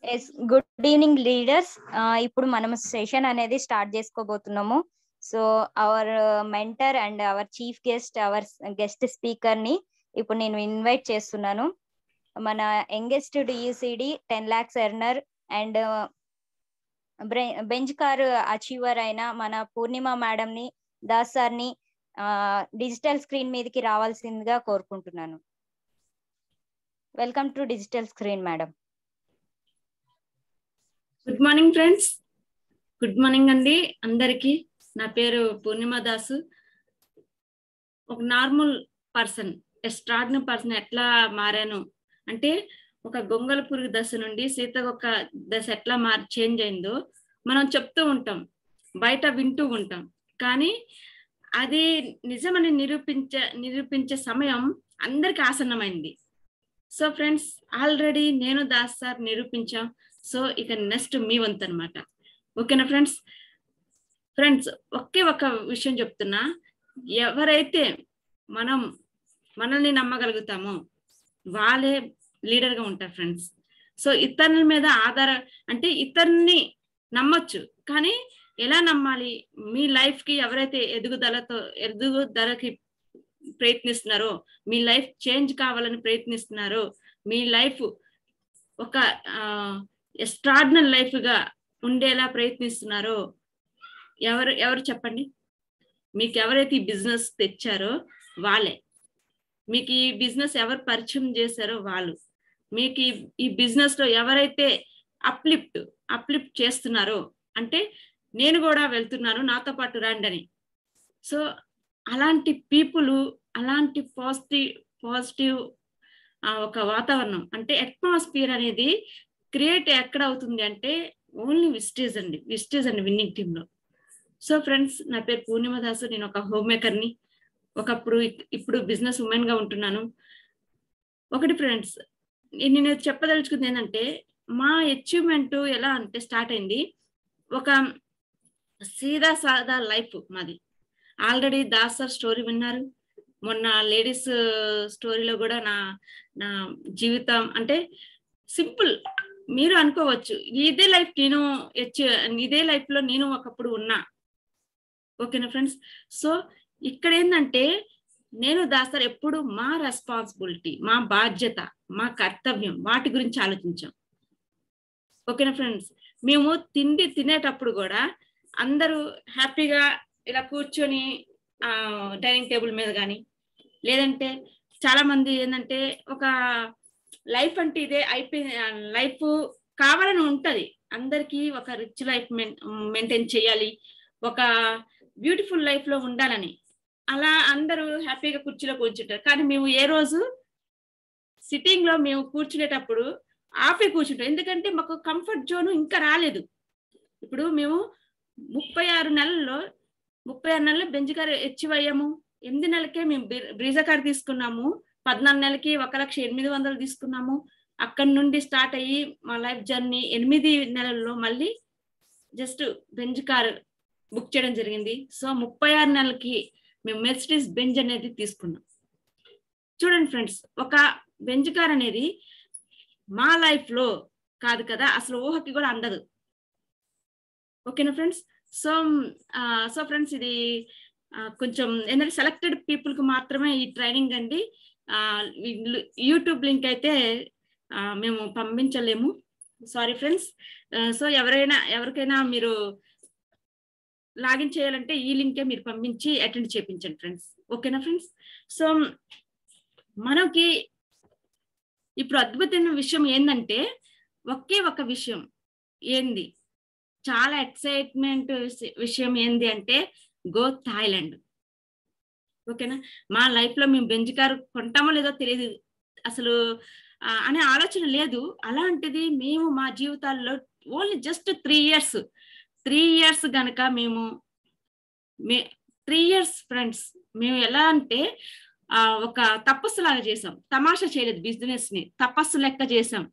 Yes good evening leaders. ఇప్పుడు మనం session అనేది స్టార్ట్ చేసుకోబోతున్నాము. So our mentor and our chief guest, our guest speaker ని ఇప్పుడు నేను ఇన్వైట్ చేస్తున్నాను. మన యంగెస్ట్ డిఈసిడి 10 lakhs earner and bench car achiever అయిన మన పూర్ణిమ మేడం ని, దాస్ సార్ ని డిజిటల్ స్క్రీన్ మీదకి రావాల్సిందిగా కోరుకుంటున్నాను. Welcome to digital screen madam. Good morning friends, good morning అండి అందరికి. నా పేరు పూర్ణిమ దాసు. ఒక నార్మల్ పర్సన్, ఎక్స్ట్రాడినరీ పర్సన్ ఎట్లా మారాను అంటే, ఒక గొంగళ పురుగు దశ నుండి సీతకొక దశ ఎట్లా చేంజ్ అయిందో మనం చెప్తూ ఉంటాం, బయట వింటూ ఉంటాం. కానీ అది నిజమని నిరూపించే సమయం అందరికి ఆసన్నమైంది. సో ఫ్రెండ్స్, ఆల్రెడీ నేను దాస్ సార్ నిరూపించాం. సో ఇక నెక్స్ట్ మీ వంతు అనమాట. ఓకేనా ఫ్రెండ్స్? ఒకే ఒక విషయం చెప్తున్నా, ఎవరైతే మనల్ని నమ్మగలుగుతామో వాళ్ళే లీడర్గా ఉంటారు ఫ్రెండ్స్. సో ఇతరుల మీద అంటే ఇతరుని నమ్మొచ్చు, కానీ ఎలా నమ్మాలి? మీ లైఫ్కి ఎవరైతే ఎదుగుదలకి ప్రయత్నిస్తున్నారో, మీ లైఫ్ చేంజ్ కావాలని ప్రయత్నిస్తున్నారో, మీ లైఫ్ ఒక ఎక్స్ట్రాడినరీ లైఫ్ గా ఉండేలా ప్రయత్నిస్తున్నారో ఎవరు చెప్పండి? మీకు ఎవరైతే ఈ బిజినెస్ తెచ్చారో వాళ్ళే. మీకు ఈ బిజినెస్ ఎవరు పరిచయం చేశారో వాళ్ళు. మీకు ఈ బిజినెస్ లో ఎవరైతే అప్లిఫ్ట్ చేస్తున్నారో, అంటే నేను కూడా వెళ్తున్నాను నాతో పాటు రండి అని. సో అలాంటి పీపుల్, అలాంటి పాజిటివ్ ఒక వాతావరణం, అంటే అట్మాస్ఫియర్ అనేది క్రియేట్ ఎక్కడ అవుతుంది అంటే ఓన్లీ విస్టేజ్ అండి విన్నింగ్ టీమ్ లో. సో ఫ్రెండ్స్, నా పేరు పూర్ణిమ దాసు. నేను ఒక హోమ్ మేకర్ని. ఇప్పుడు బిజినెస్ ఉమెన్ గా ఉంటున్నాను. ఒకటి ఫ్రెండ్స్, నేను చెప్పదలుచుకుంది ఏంటంటే, మా అచీవ్మెంట్ ఎలా అంటే స్టార్ట్ అయింది ఒక సీదా సాదా లైఫ్ మాది. ఆల్రెడీ దాస్ సార్ స్టోరీ విన్నారు. మొన్న లేడీస్ స్టోరీలో కూడా నా జీవితం అంటే సింపుల్. మీరు అనుకోవచ్చు ఇదే లైఫ్ లో నేను ఒకప్పుడు ఉన్నా. ఓకేనా ఫ్రెండ్స్? సో ఇక్కడ ఏంటంటే, నేను దాస్ సార్ ఎప్పుడు మా రెస్పాన్సిబిలిటీ, మా బాధ్యత, మా కర్తవ్యం వాటి గురించి ఆలోచించాం. ఓకేనా ఫ్రెండ్స్? మేము తిండి తినేటప్పుడు కూడా అందరూ హ్యాపీగా ఇలా కూర్చొని డైనింగ్ టేబుల్ మీద కానీ, లేదంటే చాలా మంది ఏంటంటే ఒక లైఫ్ అంటే ఇదే అయిపోయింది, లైఫ్ కావాలని ఉంటది అందరికి. ఒక రిచ్ లైఫ్ మెయింటైన్ చేయాలి, ఒక బ్యూటిఫుల్ లైఫ్ లో ఉండాలని అలా అందరూ హ్యాపీగా కుర్చీలో కూర్చుంటారు. కానీ మేము ఏ రోజు సిట్టింగ్ లో మేము కూర్చునేటప్పుడు ఆపి కూర్చుంటాం. ఎందుకంటే మాకు కంఫర్ట్ జోన్ ఇంకా రాలేదు. ఇప్పుడు మేము 36 నెలల్లో బెంచ్ కార్ అచీవ్ అయ్యాము. 8 నెలలకే మేము బ్రీజా కార్ తీసుకున్నాము. 14 నెలలకి 1,08,000 తీసుకున్నాము. అక్కడి నుండి స్టార్ట్ అయ్యి మా లైఫ్ జర్నీ 8 నెలల్లో మళ్ళీ జస్ట్ బెంచ్ కార్ బుక్ చేయడం జరిగింది. సో 36 నెలలకి మేము మెర్సిడీస్ బెంజ్ అనేది తీసుకున్నాం. చూడండి ఫ్రెండ్స్, ఒక బెంచ్ కార్ అనేది మా లైఫ్ లో కాదు కదా, అసలు ఊహకి కూడా అందదు. ఓకేనా ఫ్రెండ్స్? సో ఫ్రెండ్స్, ఇది కొంచెం ఏంటంటే సెలెక్టెడ్ పీపుల్ కి మాత్రమే ఈ ట్రైనింగ్ అండి. యూట్యూబ్ లింక్ అయితే మేము పంపించలేము, సారీ ఫ్రెండ్స్. సో ఎవరికైనా మీరు లాగిన్ చేయాలంటే ఈ లింకే మీరు పంపించి అటెండ్ చేయించండి ఫ్రెండ్స్. ఓకేనా ఫ్రెండ్స్? సో మనకి ఇప్పుడు అద్భుతమైన విషయం ఏంటంటే, ఒకే ఒక విషయం ఏంది, చాలా ఎక్సైట్మెంట్ విషయం ఏంది అంటే, గో థాయిలాండ్. ఓకేనా? మా లైఫ్ లో మేము బెంచ్ కారు కొంటామో లేదో తెలియదు అసలు అనే ఆలోచన లేదు. అలాంటిది మేము మా జీవితాల్లో ఓన్లీ జస్ట్ 3 years గనక మేము 3 years ఫ్రెండ్స్, మేము ఎలా అంటే ఒక తపస్సు లాగా చేసాం. తమాషా చేయలేదు, బిజినెస్ ని తపస్సు లెక్క చేసాం.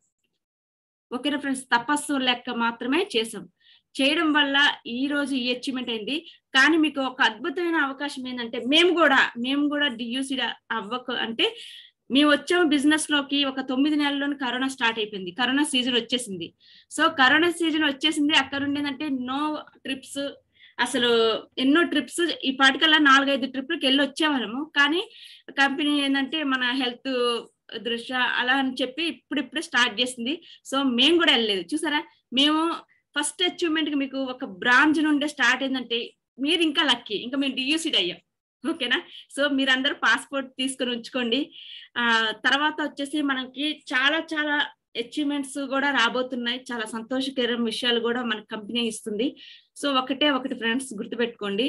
ఓకేనా ఫ్రెండ్స్? తపస్సు లెక్క మాత్రమే చేసాం. చేయడం వల్ల ఈ రోజు ఈ అచీవ్మెంట్ అయింది. కానీ మీకు ఒక అద్భుతమైన అవకాశం ఏంటంటే, మేము కూడా డియూసీ అవ్వక అంటే మేము వచ్చాము బిజినెస్ లోకి ఒక 9 నెలల్లోనే కరోనా స్టార్ట్ అయిపోయింది. కరోనా సీజన్ వచ్చేసింది. సో కరోనా సీజన్ వచ్చేసింది. అక్కడ ఉండేదంటే నో ట్రిప్స్, అసలు ఎన్నో ట్రిప్స్ ఈ పాటికల్లా 4-5 ట్రిప్లకి వెళ్ళి వచ్చేవాళ్ళము. కానీ కంపెనీ ఏంటంటే మన హెల్త్ దృష్ట్యా అలా అని చెప్పి ఇప్పుడిప్పుడే స్టార్ట్ చేసింది. సో మేము కూడా వెళ్ళలేదు. చూసారా, మేము ఫస్ట్ అచీవ్మెంట్ కి మీకు ఒక బ్రాంచ్ నుండే స్టార్ట్ అయిందంటే మీరు ఇంకా లక్కీ. ఇంకా మేము డియూసీడ్ అయ్యాం. ఓకేనా? సో మీరందరూ పాస్పోర్ట్ తీసుకొని ఉంచుకోండి. తర్వాత వచ్చేసి మనకి చాలా చాలా అచీవ్మెంట్స్ కూడా రాబోతున్నాయి. చాలా సంతోషకరం విషయాలు కూడా మన కంపెనీ ఇస్తుంది. సో ఒకటి ఫ్రెండ్స్ గుర్తుపెట్టుకోండి,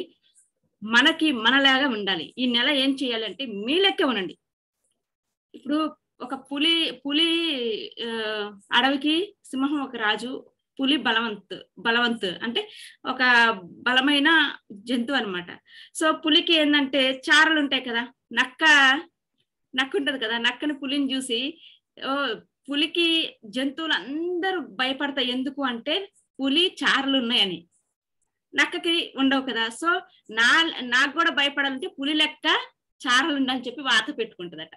మనకి మనలాగా ఉండాలి. ఈ నెల ఏం చేయాలంటే మీ లెక్కే ఉండండి. ఇప్పుడు ఒక పులి అడవికి సింహం ఒక రాజు, పులి బలవంత్ అంటే ఒక బలమైన జంతువు అనమాట. సో పులికి ఏంటంటే చారలు ఉంటాయి కదా, నక్క ఉంటది కదా, నక్కని పులిని చూసి పులికి జంతువులు అందరూ భయపడతాయి. ఎందుకు అంటే పులి చారలు ఉన్నాయని, నక్కకి ఉండవు కదా. సో నాకు కూడా భయపడాలంటే పులి లెక్క చారలు ఉండాలని చెప్పి వాత పెట్టుకుంటదట.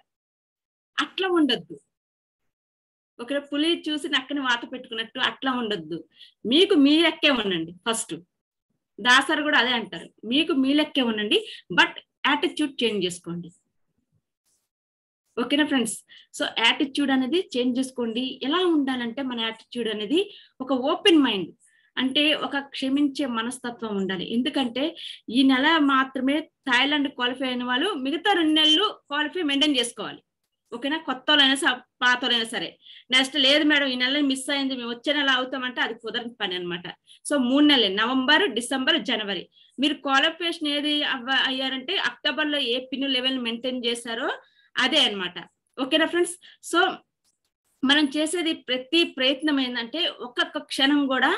అట్లా ఉండొద్దు. ఒక పులి చూసి నక్కని వాత పెట్టుకున్నట్టు అట్లా ఉండొద్దు. మీకు మీ లెక్కే ఉండండి. ఫస్ట్ దాసరు కూడా అదే అంటారు, మీకు మీ లెక్కే ఉండండి, బట్ యాటిట్యూడ్ చేంజ్ చేసుకోండి. ఓకేనా ఫ్రెండ్స్? సో యాటిట్యూడ్ అనేది చేంజ్ చేసుకోండి. ఎలా ఉండాలంటే మన యాటిట్యూడ్ అనేది ఒక ఓపెన్ మైండ్, అంటే ఒక క్షమించే మనస్తత్వం ఉండాలి. ఎందుకంటే ఈ నెల మాత్రమే థాయిలాండ్ క్వాలిఫై అయిన వాళ్ళు మిగతా 2 నెలలు క్వాలిఫై మెయింటైన్ చేసుకోవాలి. ఓకేనా? కొత్త వాళ్ళైనా పాత వాళ్ళైనా సరే. నెక్స్ట్ లేదు మేడం ఈ నెల మిస్ అయింది, మేము వచ్చే నెల అవుతామంటే అది కుదరని పని అనమాట. సో 3 నెలలే, నవంబర్, డిసెంబర్, జనవరి. మీరు క్వాలిఫికేషన్ ఏది అయ్యారంటే అక్టోబర్ లో ఏ పిన్ లెవెల్ మెయింటైన్ చేశారో అదే అనమాట. ఓకేనా ఫ్రెండ్స్? సో మనం చేసేది ప్రతి ప్రయత్నం ఏంటంటే ఒక్కొక్క క్షణం కూడా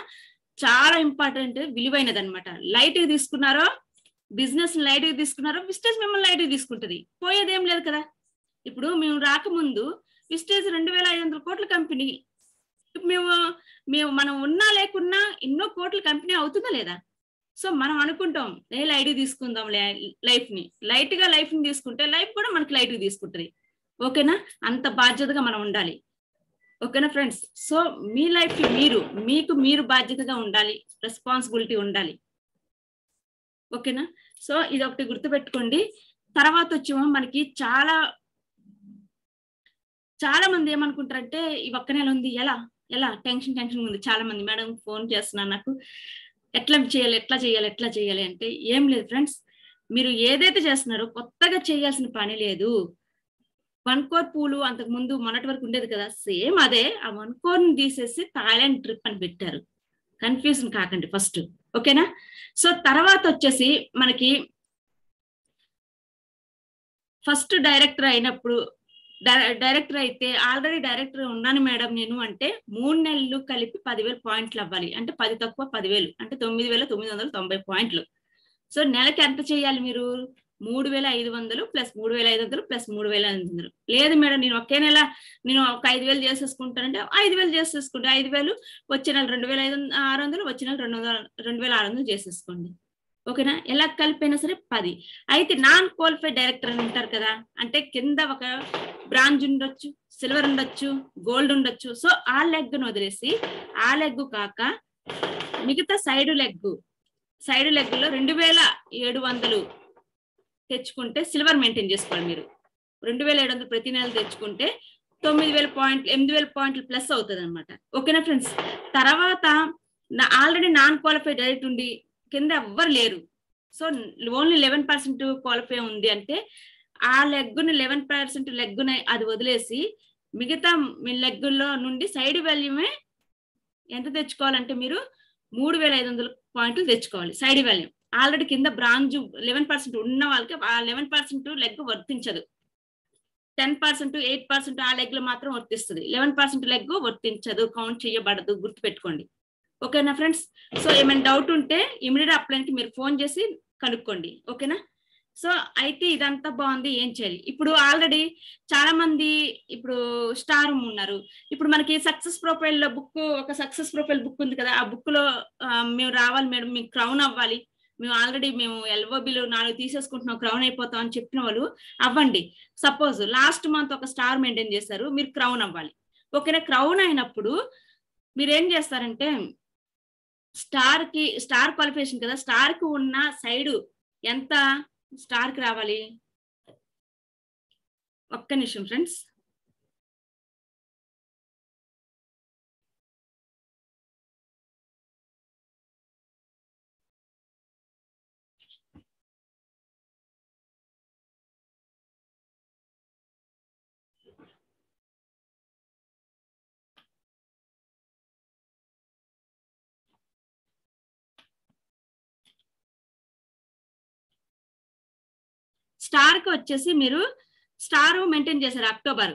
చాలా ఇంపార్టెంట్, విలువైనది అనమాట. లైట్ గా తీసుకున్నారో బిజినెస్ లైట్ గా తీసుకున్నారో విస్టేజ్ మిమ్మల్ని లైట్ గా తీసుకుంటది, పోయేదేం లేదు కదా. ఇప్పుడు మేము రాకముందు విస్టేజ్ 2500 కోట్ల కంపెనీ. మనం ఉన్నా లేకున్నా ఎన్నో కోట్ల కంపెనీ అవుతుందా లేదా? సో మనం అనుకుంటాం లైట్ తీసుకుందాం లైఫ్ ని, లైట్ గా లైఫ్ ని తీసుకుంటే లైఫ్ కూడా మనకి లైట్ గా తీసుకుంటది. ఓకేనా? అంత బాధ్యతగా మనం ఉండాలి. ఓకేనా ఫ్రెండ్స్? సో మీ లైఫ్ మీరు బాధ్యతగా ఉండాలి, రెస్పాన్సిబిలిటీ ఉండాలి. ఓకేనా? సో ఇది ఒకటి గుర్తుపెట్టుకోండి. తర్వాత వచ్చేమో మనకి చాలా మంది ఏమనుకుంటారంటే ఈ ఒక్క నెల ఉంది, ఎలా టెన్షన్ ఉంది. చాలా మంది మేడం ఫోన్ చేస్తున్నారు నాకు, ఎట్లా చేయాలి అంటే ఏం లేదు ఫ్రెండ్స్, మీరు ఏదైతే చేస్తున్నారో కొత్తగా చేయాల్సిన పని లేదు. 1 కోర్ పూలు అంతకు ముందు మొన్నటి వరకు ఉండేది కదా, సేమ్ అదే. ఆ 1 కోర్ని తీసేసి థాయిలాండ్ ట్రిప్ అని పెట్టారు. కన్ఫ్యూజన్ కాకండి ఫస్ట్. ఓకేనా? సో తర్వాత వచ్చేసి మనకి ఫస్ట్ డైరెక్టర్ అయినప్పుడు, డైరెక్టర్ అయితే ఆల్రెడీ డైరెక్టర్ ఉన్నాను మేడం నేను అంటే 3 నెలలు కలిపి 10,000 పాయింట్లు అవ్వాలి. అంటే 10 తక్కువ 10,000 అంటే 9,990 పాయింట్లు. సో నెలకి ఎంత చేయాలి మీరు? 3,500 ప్లస్ 3,500 ప్లస్ 3,500. లేదు మేడం నేను ఒకే నెల నేను ఒక 5,000 చేసేసుకుంటానంటే 5,000 చేసేసుకుంటే 5,000, వచ్చే నెల 2,600, వచ్చే నెల 2,600 చేసేసుకోండి. ఓకేనా? ఎలా కలిపైనా సరే 10. అయితే నాన్ క్వాలిఫైడ్ డైరెక్టర్ అని ఉంటారు కదా, అంటే కింద ఒక బ్రాంజ్ ఉండొచ్చు, సిల్వర్ ఉండొచ్చు, గోల్డ్ ఉండొచ్చు. సో ఆ లెగ్ను వదిలేసి, ఆ లెగ్ కాక మిగతా సైడ్ లెగ్లో 2,700 తెచ్చుకుంటే సిల్వర్ మెయింటైన్ చేసుకోవాలి మీరు. 2,700 ప్రతి నెల తెచ్చుకుంటే 9,000 పాయింట్లు, 8,000 పాయింట్లు ప్లస్ అవుతుంది అనమాట. ఓకేనా ఫ్రెండ్స్? తర్వాత ఆల్రెడీ నాన్ క్వాలిఫైడ్ డైరెక్ట్ ఉండి కింద ఎవ్వరు లేరు, సో ఓన్లీ 11% క్వాలిఫై ఉంది అంటే ఆ లెగ్గుని 11% లెగ్గుని అది వదిలేసి మిగతా లెగ్గుల్లో నుండి సైడ్ వాల్యూమే ఎంత తెచ్చుకోవాలంటే మీరు 3,500 పాయింట్లు తెచ్చుకోవాలి సైడ్ వాల్యూ. ఆల్రెడీ కింద బ్రాంజ్ 11% ఉన్న వాళ్ళకి ఆ 11% లెగ్ వర్తించదు. 10%, 8% ఆ లెగ్ లో మాత్రం వర్తిస్తుంది. 11% లెగ్ వర్తించదు, కౌంట్ చేయబడదు, గుర్తుపెట్టుకోండి. ఓకేనా ఫ్రెండ్స్? సో ఏమైనా డౌట్ ఉంటే ఇమీడియట్ అప్లైన్కి మీరు ఫోన్ చేసి కనుక్కోండి. ఓకేనా? సో అయితే ఇదంతా బాగుంది, ఏం చేయాలి ఇప్పుడు? ఆల్రెడీ చాలా మంది ఇప్పుడు స్టార్ ఉన్నారు. ఇప్పుడు మనకి సక్సెస్ ప్రొఫైల్ లో ఒక సక్సెస్ ప్రొఫైల్ బుక్ ఉంది కదా, ఆ బుక్ లో మేము రావాలి మేడం, మీకు క్రౌన్ అవ్వాలి, మేము ఆల్రెడీ LOBలు 4 తీసేసుకుంటున్నాం, క్రౌన్ అయిపోతాం అని చెప్పిన వాళ్ళు అవ్వండి. సపోజ్ లాస్ట్ మంత్ ఒక స్టార్ మెయింటైన్ చేశారు, మీరు క్రౌన్ అవ్వాలి. ఓకేనా? క్రౌన్ అయినప్పుడు మీరు ఏం చేస్తారంటే స్టార్ క్వాలిఫికేషన్ కదా, స్టార్ కి ఉన్న సైడ్ ఎంత స్టార్ కి రావాలి? ఒక్క నిమిషం ఫ్రెండ్స్. స్టార్ కి వచ్చేసి మీరు స్టార్ మెయింటైన్ చేశారు అక్టోబర్,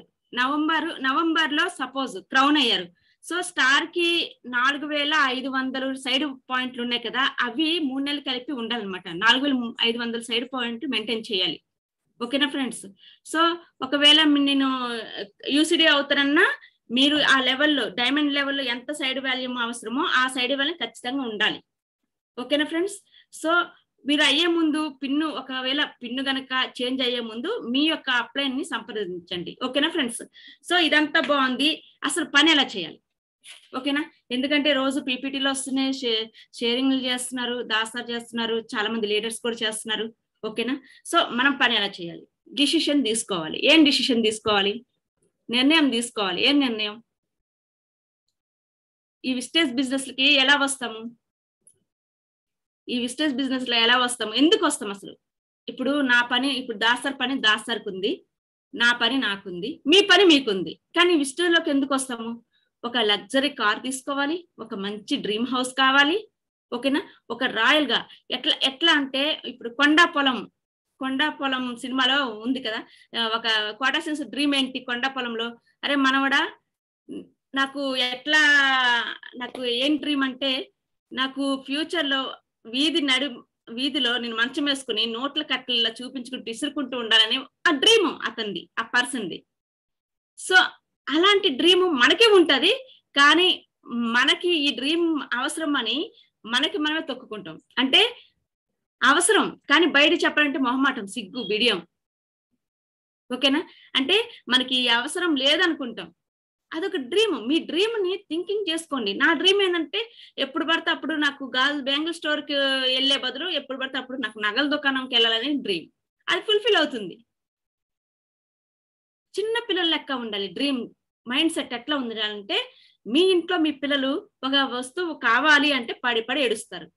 నవంబర్ లో సపోజ్ క్రౌన్ అయ్యారు. సో స్టార్ కి 4500 సైడ్ పాయింట్లు ఉన్నాయి కదా, అవి 3 నెలలు కలిపి ఉండాలన్నమాట. 4500 సైడ్ పాయింట్ మెయింటైన్ చేయాలి. ఓకేనా ఫ్రెండ్స్? సో ఒకవేళ నేను యూసిడి అవుతారన్నా మీరు ఆ లెవెల్లో డైమండ్ లెవెల్లో ఎంత సైడ్ వాల్యూమ్ అవసరమో ఆ సైడ్ వాల్యూమ్ ఖచ్చితంగా ఉండాలి. ఓకేనా ఫ్రెండ్స్? సో మీరు అయ్యే ముందు ఒకవేళ పిన్ను గనక చేంజ్ అయ్యే ముందు మీ యొక్క అప్లైన్ ని సంప్రదించండి. ఓకేనా ఫ్రెండ్స్? సో ఇదంతా బాగుంది, అసలు పని ఎలా చేయాలి? ఓకేనా? ఎందుకంటే రోజు పీపీటీలో వస్తున్నాయి, షేరింగ్లు చేస్తున్నారు, దాసార్ చేస్తున్నారు, చాలా మంది లీడర్స్ కూడా చేస్తున్నారు. ఓకేనా? సో మనం పని ఎలా చేయాలి? డిసిషన్ తీసుకోవాలి. ఏం డిసిషన్ తీసుకోవాలి? నిర్ణయం తీసుకోవాలి. ఏం నిర్ణయం? ఈ విస్టేజ్ బిజినెస్ కి ఎలా వస్తాము? ఎందుకు వస్తాం అసలు? ఇప్పుడు నా పని, ఇప్పుడు దాసర్ పని దాసర్కు ఉంది, నా పని నాకుంది, మీ పని మీకుంది. కానీ విస్టేజ్ లోకి ఎందుకు వస్తాము? ఒక లగ్జరీ కార్ తీసుకోవాలి, ఒక మంచి డ్రీమ్ హౌస్ కావాలి. ఓకేనా? ఒక రాయల్ గా ఎట్లా అంటే ఇప్పుడు కొండా పొలం సినిమాలో ఉంది కదా, ఒక క్వార్టర్ సెన్స్ డ్రీమ్ ఏంటి కొండా పొలంలో? అరే మనవడా, నాకు ఏం డ్రీమ్ అంటే, నాకు ఫ్యూచర్ లో వీధిలో నేను మంచం వేసుకుని నోట్ల కట్టెల్లా చూపించుకుంటూ ఇసురుకుంటూ ఉండాలని ఆ డ్రీమ్ అతనిది, ఆ పర్సన్ది. సో అలాంటి డ్రీమ్ మనకే ఉంటది, కానీ మనకి ఈ డ్రీమ్ అవసరం అని మనమే తొక్కుకుంటాం. అంటే అవసరం కానీ బయట చెప్పాలంటే మొహమాటం, సిగ్గు, బిడియం. ఓకేనా? అంటే మనకి అవసరం లేదనుకుంటాం. అదొక డ్రీమ్. మీ డ్రీమ్ ని థింకింగ్ చేసుకోండి. నా డ్రీమ్ ఏంటంటే ఎప్పుడు పడితే అప్పుడు నాకు బ్యాంగిల్ స్టోర్ కి వెళ్లే బదులు ఎప్పుడు పడితే అప్పుడు నాకు నగల దుకాణంకి వెళ్ళాలని డ్రీమ్. అది ఫుల్ఫిల్ అవుతుంది. చిన్న పిల్లల లెక్క ఉండాలి డ్రీమ్ మైండ్ సెట్. ఎట్లా ఉండాలంటే మీ ఇంట్లో మీ పిల్లలు ఒక వస్తువు కావాలి అంటే పడి ఏడుస్తారు.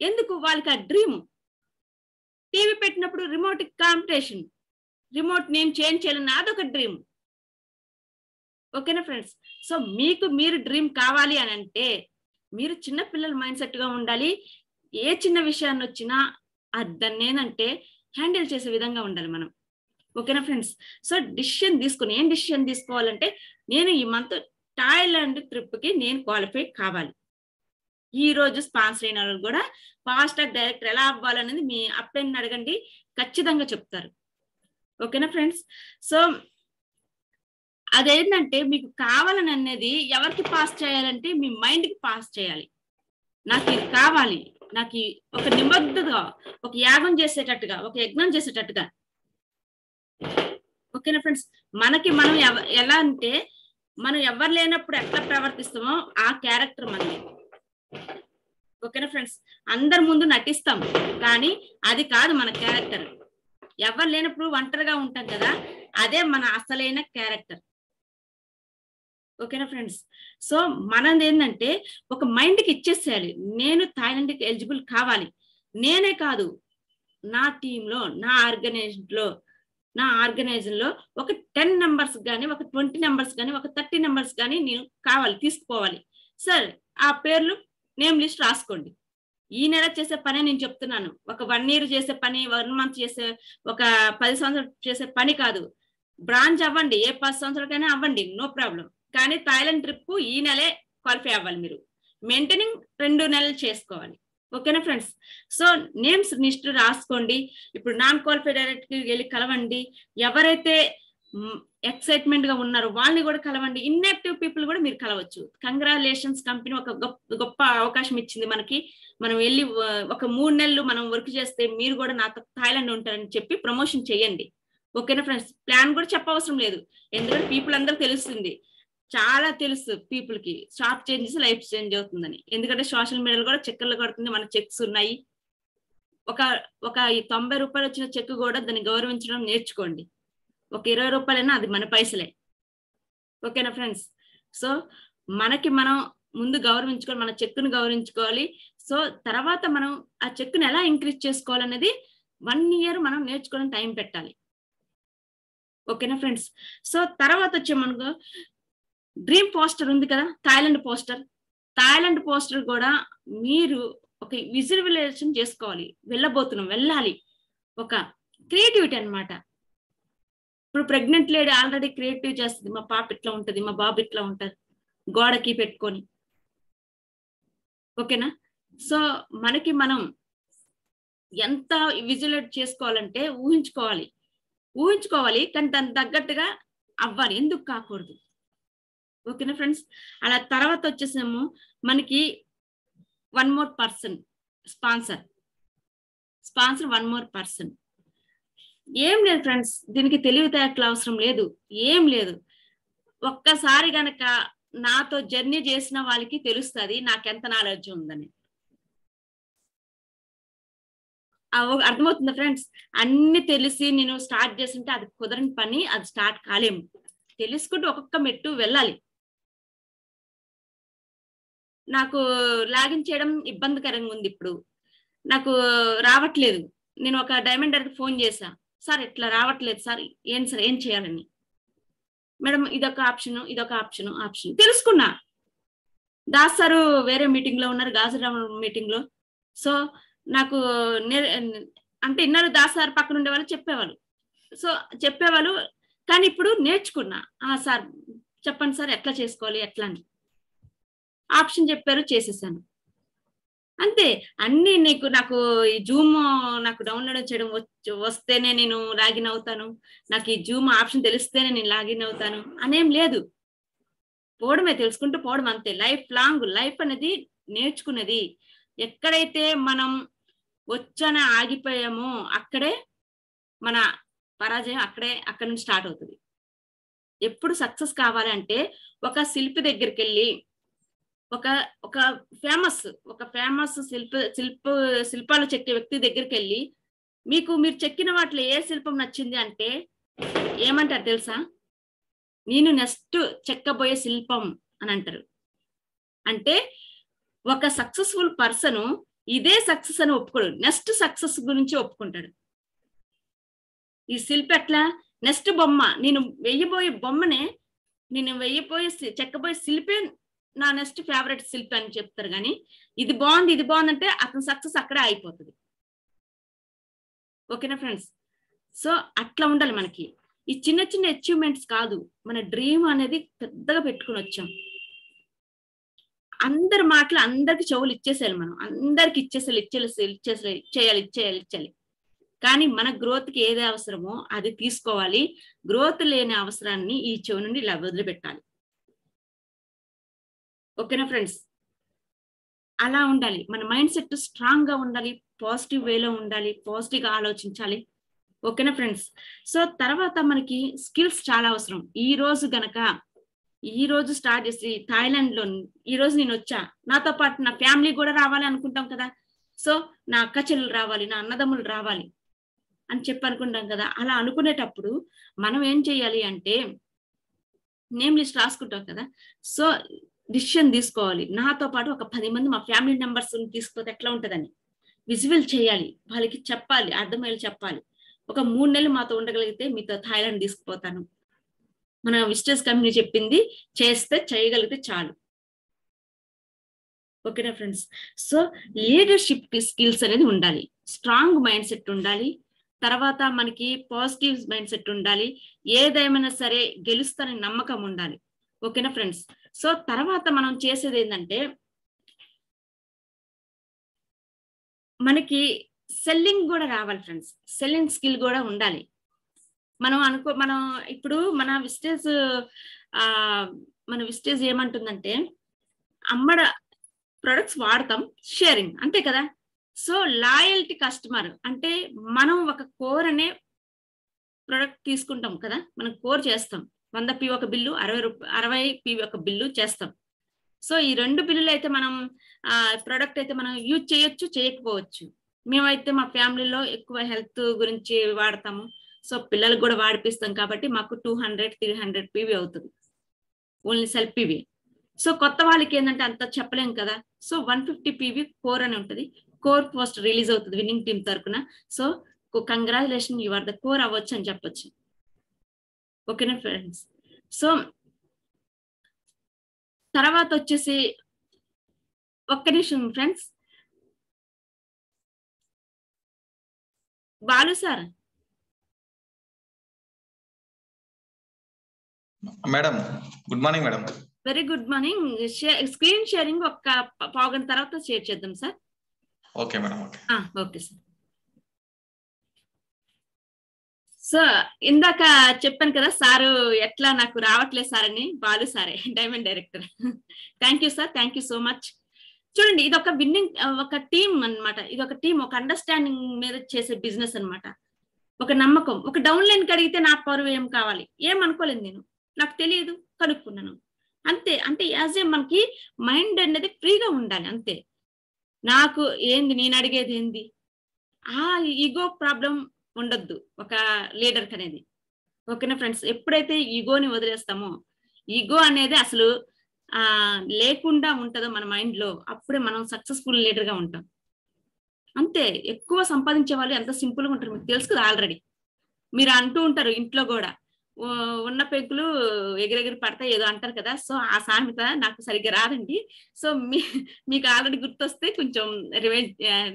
ఎందుకు? వాళ్ళకి ఆ డ్రీమ్. టీవీ పెట్టినప్పుడు రిమోట్ కాంపిటీషన్, రిమోట్ నేను చేంజ్ చేయాలని అదొక డ్రీమ్. ఓకేనా ఫ్రెండ్స్? సో మీరు డ్రీమ్ కావాలి అని అంటే మీరు చిన్న పిల్లల మైండ్ సెట్ గా ఉండాలి. ఏ చిన్న విషయాన్ని వచ్చినా దాన్ని ఏంటంటే హ్యాండిల్ చేసే విధంగా ఉండాలి మనం. ఓకేనా ఫ్రెండ్స్? సో డిసిషన్ తీసుకుని ఏం డిసిషన్ తీసుకోవాలంటే, నేను ఈ మంత్ థాయిలాండ్ ట్రిప్ కి నేను క్వాలిఫై కావాలి. ఈ రోజు స్పాన్సర్ అయిన వాళ్ళు కూడా ఫాస్ట్ ట్రాక్ డైరెక్టర్ ఎలా అవ్వాలనేది మీ అప్లైన్ అడగండి, ఖచ్చితంగా చెప్తారు. ఓకేనా ఫ్రెండ్స్? సో అదేంటంటే మీకు కావాలని అనేది ఎవరికి పాస్ చేయాలంటే మీ మైండ్ కి పాస్ చేయాలి. నాకు ఇది కావాలి, నాకు ఒక నిబద్ధతగా, ఒక యాగం చేసేటట్టుగా, ఒక యజ్ఞం చేసేటట్టుగా. ఓకేనా ఫ్రెండ్స్? మనం ఎలా అంటే మనం ఎవరు లేనప్పుడు ఎట్లా ప్రవర్తిస్తామో ఆ క్యారెక్టర్ మనది. ఓకేనా ఫ్రెండ్స్? అందరి ముందు నటిస్తాం, కానీ అది కాదు మన క్యారెక్టర్. ఎవరు లేనప్పుడు ఒంటరిగా ఉంటాం కదా, అదే మన అసలైన క్యారెక్టర్. ఓకేనా ఫ్రెండ్స్? సో మనది ఏంటంటే ఒక మైండ్ కి ఇచ్చేసేయాలి, నేను థాయిలాండ్ కి ఎలిజిబుల్ కావాలి. నేనే కాదు, నా టీంలో, నా ఆర్గనైజేషన్ లో ఒక 10 మెంబర్స్ కానీ, ఒక 20 మెంబర్స్ కానీ, ఒక 30 మెంబర్స్ కానీ నేను కావాలి, తీసుకోవాలి. సార్ ఆ పేర్లు నేమ్ లిస్ట్ రాసుకోండి. ఈ నెల చేసే పని నేను చెప్తున్నాను. ఒక 1 year చేసే పని, 1 month చేసే, ఒక 10 సంవత్సరాలు చేసే పని కాదు. బ్రాంచ్ అవ్వండి, ఏ 10 సంవత్సరాలకైనా అవ్వండి, నో ప్రాబ్లం. కానీ థాయిలాండ్ ట్రిప్ ఈ నెలే క్వాలిఫై అవ్వాలి. మీరు మెయింటైనింగ్ 2 నెలలు చేసుకోవాలి. ఓకేనా ఫ్రెండ్స్? సో నేమ్స్ లిస్ట్ రాసుకోండి. ఇప్పుడు నాన్ క్వాలిఫై డైరెక్ట్ కి వెళ్ళి కలవండి. ఎవరైతే ఎక్సైట్మెంట్ గా ఉన్నారు వాళ్ళని కూడా కలవండి. ఇన్యాక్టివ్ పీపుల్ కూడా మీరు కలవచ్చు. కంగ్రాచులేషన్స్, కంపెనీ ఒక గొప్ప అవకాశం ఇచ్చింది మనకి, మనం వెళ్ళి ఒక 3 నెలలు మనం వర్క్ చేస్తే మీరు కూడా నాతో థాయిలాండ్ ఉంటారని చెప్పి ప్రమోషన్ చేయండి. ఓకేనా ఫ్రెండ్స్? ప్లాన్ కూడా చెప్పవసరం లేదు, ఎందుకంటే పీపుల్ అందరూ తెలుస్తుంది, చాలా తెలుసు పీపుల్ కి షార్ప్ చేంజెస్ లైఫ్ చేంజ్ అవుతుందని. ఎందుకంటే సోషల్ మీడియాలో కూడా చెక్కులు కొడుతుంది, మన చెక్స్ ఉన్నాయి. ఒక 90 రూపాయలు వచ్చిన చెక్ కూడా దాన్ని గౌరవించడం నేర్చుకోండి. ఒక 20 రూపాయలైనా అది మన పైసలే. ఓకేనా ఫ్రెండ్స్? సో మనకి మనం ముందు గౌరవించుకోవాలి, మన చెక్కును గౌరవించుకోవాలి. సో తర్వాత మనం ఆ చెక్కును ఎలా ఇంక్రీజ్ చేసుకోవాలనేది 1 year మనం నేర్చుకోవడం టైం పెట్టాలి. ఓకేనా ఫ్రెండ్స్? సో తర్వాత వచ్చే మనకు డ్రీమ్ పోస్టర్ ఉంది కదా, థాయిలాండ్ పోస్టర్ కూడా మీరు ఒక విజువలైజేషన్ చేసుకోవాలి. వెళ్ళాలి. ఒక క్రియేటివిటీ అన్నమాట. ఇప్పుడు ప్రెగ్నెంట్ లేడీ ఆల్రెడీ క్రియేటివ్ చేస్తుంది, మా పాప ఇట్లా ఉంటది, మా బాబు ఇట్లా ఉంటారు, గోడకి పెట్టుకొని. ఓకేనా? సో మనకి మనం ఎంత విజువలైజ్ చేసుకోవాలంటే ఊహించుకోవాలి, కానీ దానికి తగ్గట్టుగా అవ్వాలి, ఎందుకు కాకూడదు. ఓకేనా ఫ్రెండ్స్? అలా తర్వాత వచ్చేసేమో మనకి 1 more person sponsor 1 more person. ఏం లేదు ఫ్రెండ్స్, దీనికి తెలివితేటలు అవసరం లేదు, ఏం లేదు. ఒక్కసారి గనక నాతో జర్నీ చేసిన వాళ్ళకి తెలుస్తుంది నాకెంత నాలెడ్జ్ ఉందని. అర్థమవుతుందా ఫ్రెండ్స్? అన్ని తెలిసి నేను స్టార్ట్ చేస్తుంటే అది కుదరని పని, అది స్టార్ట్ కాలేము. తెలుసుకుంటూ ఒక్కొక్క మెట్టు వెళ్ళాలి. నాకు లాగిన్ చేయడం ఇబ్బందికరంగా ఉంది, ఇప్పుడు నాకు రావట్లేదు. నేను ఒక డైమండ్ డైరెక్ట్ ఫోన్ చేశా, సార్ ఇట్లా రావట్లేదు సార్, ఏం చేయాలని. మేడం ఇదొక ఆప్షన్ తెలుసుకున్నా. దాస్ సారు వేరే మీటింగ్ లో ఉన్నారు, గాజురామ్ మీటింగ్ లో. సో నాకు అంటే ఇన్నారు, దాస్ సార్ పక్కన ఉండేవాళ్ళు చెప్పేవాళ్ళు, కానీ ఇప్పుడు నేర్చుకున్నా. సార్ చెప్పండి సార్ ఎట్లా చేసుకోవాలి ఎట్లా అని ఆప్షన్ చెప్పారు, చేసేసాను అంతే. అన్ని నాకు ఈ జూమ్ నాకు డౌన్లోడ్ చేయడం వస్తేనే నేను లాగిన్ అవుతాను, నాకు ఈ జూమ్ ఆప్షన్ తెలిస్తేనే నేను లాగిన్ అవుతాను అనేం లేదు. తెలుసుకుంటూ పోవడం అంతే. లైఫ్ లాంగ్ లైఫ్ అనేది నేర్చుకున్నది. ఎక్కడైతే మనం వచ్చాన ఆగిపోయామో అక్కడే మన పరాజయం, అక్కడి నుంచి స్టార్ట్ అవుతుంది. ఎప్పుడు సక్సెస్ కావాలంటే ఒక శిల్పి దగ్గరికి వెళ్ళి, ఒక ఫేమస్ శిల్పాలు చెక్కే వ్యక్తి దగ్గరికి వెళ్ళి, మీరు చెక్కిన వాటిలో ఏ శిల్పం నచ్చింది అంటే ఏమంటారు తెలుసా? నేను నెక్స్ట్ చెక్కబోయే శిల్పం అని అంటారు. అంటే ఒక సక్సెస్ఫుల్ పర్సన్ ఇదే సక్సెస్ అని ఒప్పుకోడు, నెక్స్ట్ సక్సెస్ గురించి ఒప్పుకుంటాడు. ఈ శిల్పి ఎట్లా, నెక్స్ట్ బొమ్మ, నేను చెక్కబోయే శిల్పే నా నెక్స్ట్ ఫేవరెట్ శిల్పి అని చెప్తారు. కానీ ఇది బాగుంది అంటే అతని సక్సెస్ అక్కడే అయిపోతుంది. ఓకేనా ఫ్రెండ్స్? సో అట్లా ఉండాలి మనకి. ఈ చిన్న చిన్న అచీవ్మెంట్స్ కాదు, మన డ్రీమ్ అనేది పెద్దగా పెట్టుకుని వచ్చాం. అందరి మాటలు అందరికి చెవులు ఇచ్చేసేయాలి, మనం అందరికి ఇచ్చేయాలి. కానీ మన గ్రోత్ కి ఏది అవసరమో అది తీసుకోవాలి. గ్రోత్ లేని అవసరాన్ని ఈ చెవు నుండి ఇలా వదిలిపెట్టాలి. ఓకేనా ఫ్రెండ్స్? అలా ఉండాలి. మన మైండ్ సెట్ స్ట్రాంగ్ గా ఉండాలి, పాజిటివ్ వేలో ఉండాలి, పాజిటివ్ గా ఆలోచించాలి. ఓకేనా ఫ్రెండ్స్? సో తర్వాత మనకి స్కిల్స్ చాలా అవసరం. ఈ రోజు స్టార్ట్ చేసి థాయిలాండ్ లో ఈ రోజు నేను వచ్చా, నాతో పాటు నా ఫ్యామిలీ కూడా రావాలి అనుకుంటాం కదా. సో నా అక్క చెల్లెలు రావాలి, నా అన్నదమ్ములు రావాలి అని చెప్పి అనుకుంటాం కదా. అలా అనుకునేటప్పుడు మనం ఏం చేయాలి అంటే నేమ్ లిస్ట్ రాసుకుంటాం కదా. సో డిసిషన్ తీసుకోవాలి, నాతో పాటు ఒక 10 మంది మా ఫ్యామిలీ మెంబర్స్ తీసుకుపోతే ఎట్లా ఉంటదని విజువల్ చేయాలి, వాళ్ళకి చెప్పాలి, అర్థమయ్యేలా చెప్పాలి. ఒక 3 నెలలు మాతో ఉండగలిగితే మీతో థాయిలాండ్ తీసుకుపోతాను, మన విజిటర్స్ కంపెనీ చెప్పింది చేయగలిగితే చాలు. ఓకేనా ఫ్రెండ్స్? సో లీడర్షిప్ స్కిల్స్ అనేది ఉండాలి, స్ట్రాంగ్ మైండ్ సెట్ ఉండాలి, తర్వాత మనకి పాజిటివ్ మైండ్ సెట్ ఉండాలి, ఏదేమైనా సరే గెలుస్తానని నమ్మకం ఉండాలి. ఓకేనా ఫ్రెండ్స్? సో తర్వాత మనం చేసేది ఏంటంటే మనకి సెల్లింగ్ కూడా రావాలి ఫ్రెండ్స్, సెల్లింగ్ స్కిల్ కూడా ఉండాలి. మనం ఇప్పుడు మన విస్టేజ్ ఏమంటుందంటే అమ్మడ ప్రొడక్ట్స్ వాడతాం, షేరింగ్, అంతే కదా. సో లాయల్టీ కస్టమర్ అంటే మనం ఒక కోర్ అనే ప్రొడక్ట్ తీసుకుంటాం కదా, మనం కోర్ చేస్తాం. 100 PV ఒక బిల్లు, 60 PV ఒక బిల్లు చేస్తాం. సో ఈ 2 బిల్లులు అయితే మనం ప్రొడక్ట్ అయితే మనం యూజ్ చేయొచ్చు, చేయకపోవచ్చు. మేమైతే మా ఫ్యామిలీలో ఎక్కువ హెల్త్ గురించి వాడతాము. సో పిల్లలకు కూడా వాడిపిస్తాం కాబట్టి మాకు 200-300 PV అవుతుంది, ఓన్లీ సెల్ఫ్ PV. సో కొత్త వాళ్ళకి ఏంటంటే అంత చెప్పలేం కదా. సో 150 PV కోర్ అని ఉంటుంది. కోర్ పోస్ట్ రిలీజ్ అవుతుంది విన్నింగ్ టీమ్ తరఫున. So congratulation, you are the core అవ్వచ్చు అని చెప్పొచ్చు. ఓకేనా ఫ్రెండ్స్. సో తర్వాత వచ్చేసి ఒక్క నిమిషం friends, Balu sir. Madam good morning madam. Very good morning. Screen sharing ఒక పావుగంట తర్వాత షేర్ చేద్దాం sir. Okay madam. Okay sir. So ఇందాక చెప్పాను కదా సారు ఎట్లా నాకు రావట్లేదు సార్ అని, బాలు సారే diamond director. Thank you sir, thank you so much. చూడండి, ఇది ఒక విన్నింగ్, ఒక టీమ్ అన్నమాట. ఇది ఒక టీం, ఒక అండర్స్టాండింగ్ మీద చేసే బిజినెస్ అన్నమాట. ఒక నమ్మకం. ఒక డౌన్ లైన్ కడిగితే నా పరువు ఏం కావాలి, ఏమనుకోలేదు నేను, నాకు తెలియదు, కనుక్కున్నాను అంతే. అంటే యాజ్ ఏ మనకి మైండ్ అనేది ఫ్రీగా ఉండాలి అంతే. నాకు ఏంది, నేను అడిగేది ఏంది, ఈగో ప్రాబ్లం ఉండొద్దు ఒక లీడర్కి అనేది. ఓకేనా ఫ్రెండ్స్. ఎప్పుడైతే ఈగోని వదిలేస్తామో, ఈగో అనేది అసలు లేకుండా ఉంటుందో మన మైండ్ లో, అప్పుడే మనం సక్సెస్ఫుల్ లీడర్ గా ఉంటాం అంతే. ఎక్కువ సంపాదించే వాళ్ళు ఎంత సింపుల్ గా ఉంటారు మీకు తెలుసు కదా ఆల్రెడీ. మీరు అంటూ ఉంటారు ఇంట్లో కూడా, ఉన్న పెగ్గులు ఎగిరెగిరి పడతాయి ఏదో అంటారు కదా. సో ఆ సామెత నాకు సరిగ్గా రాదండి. సో మీకు ఆల్రెడీ గుర్తొస్తే కొంచెం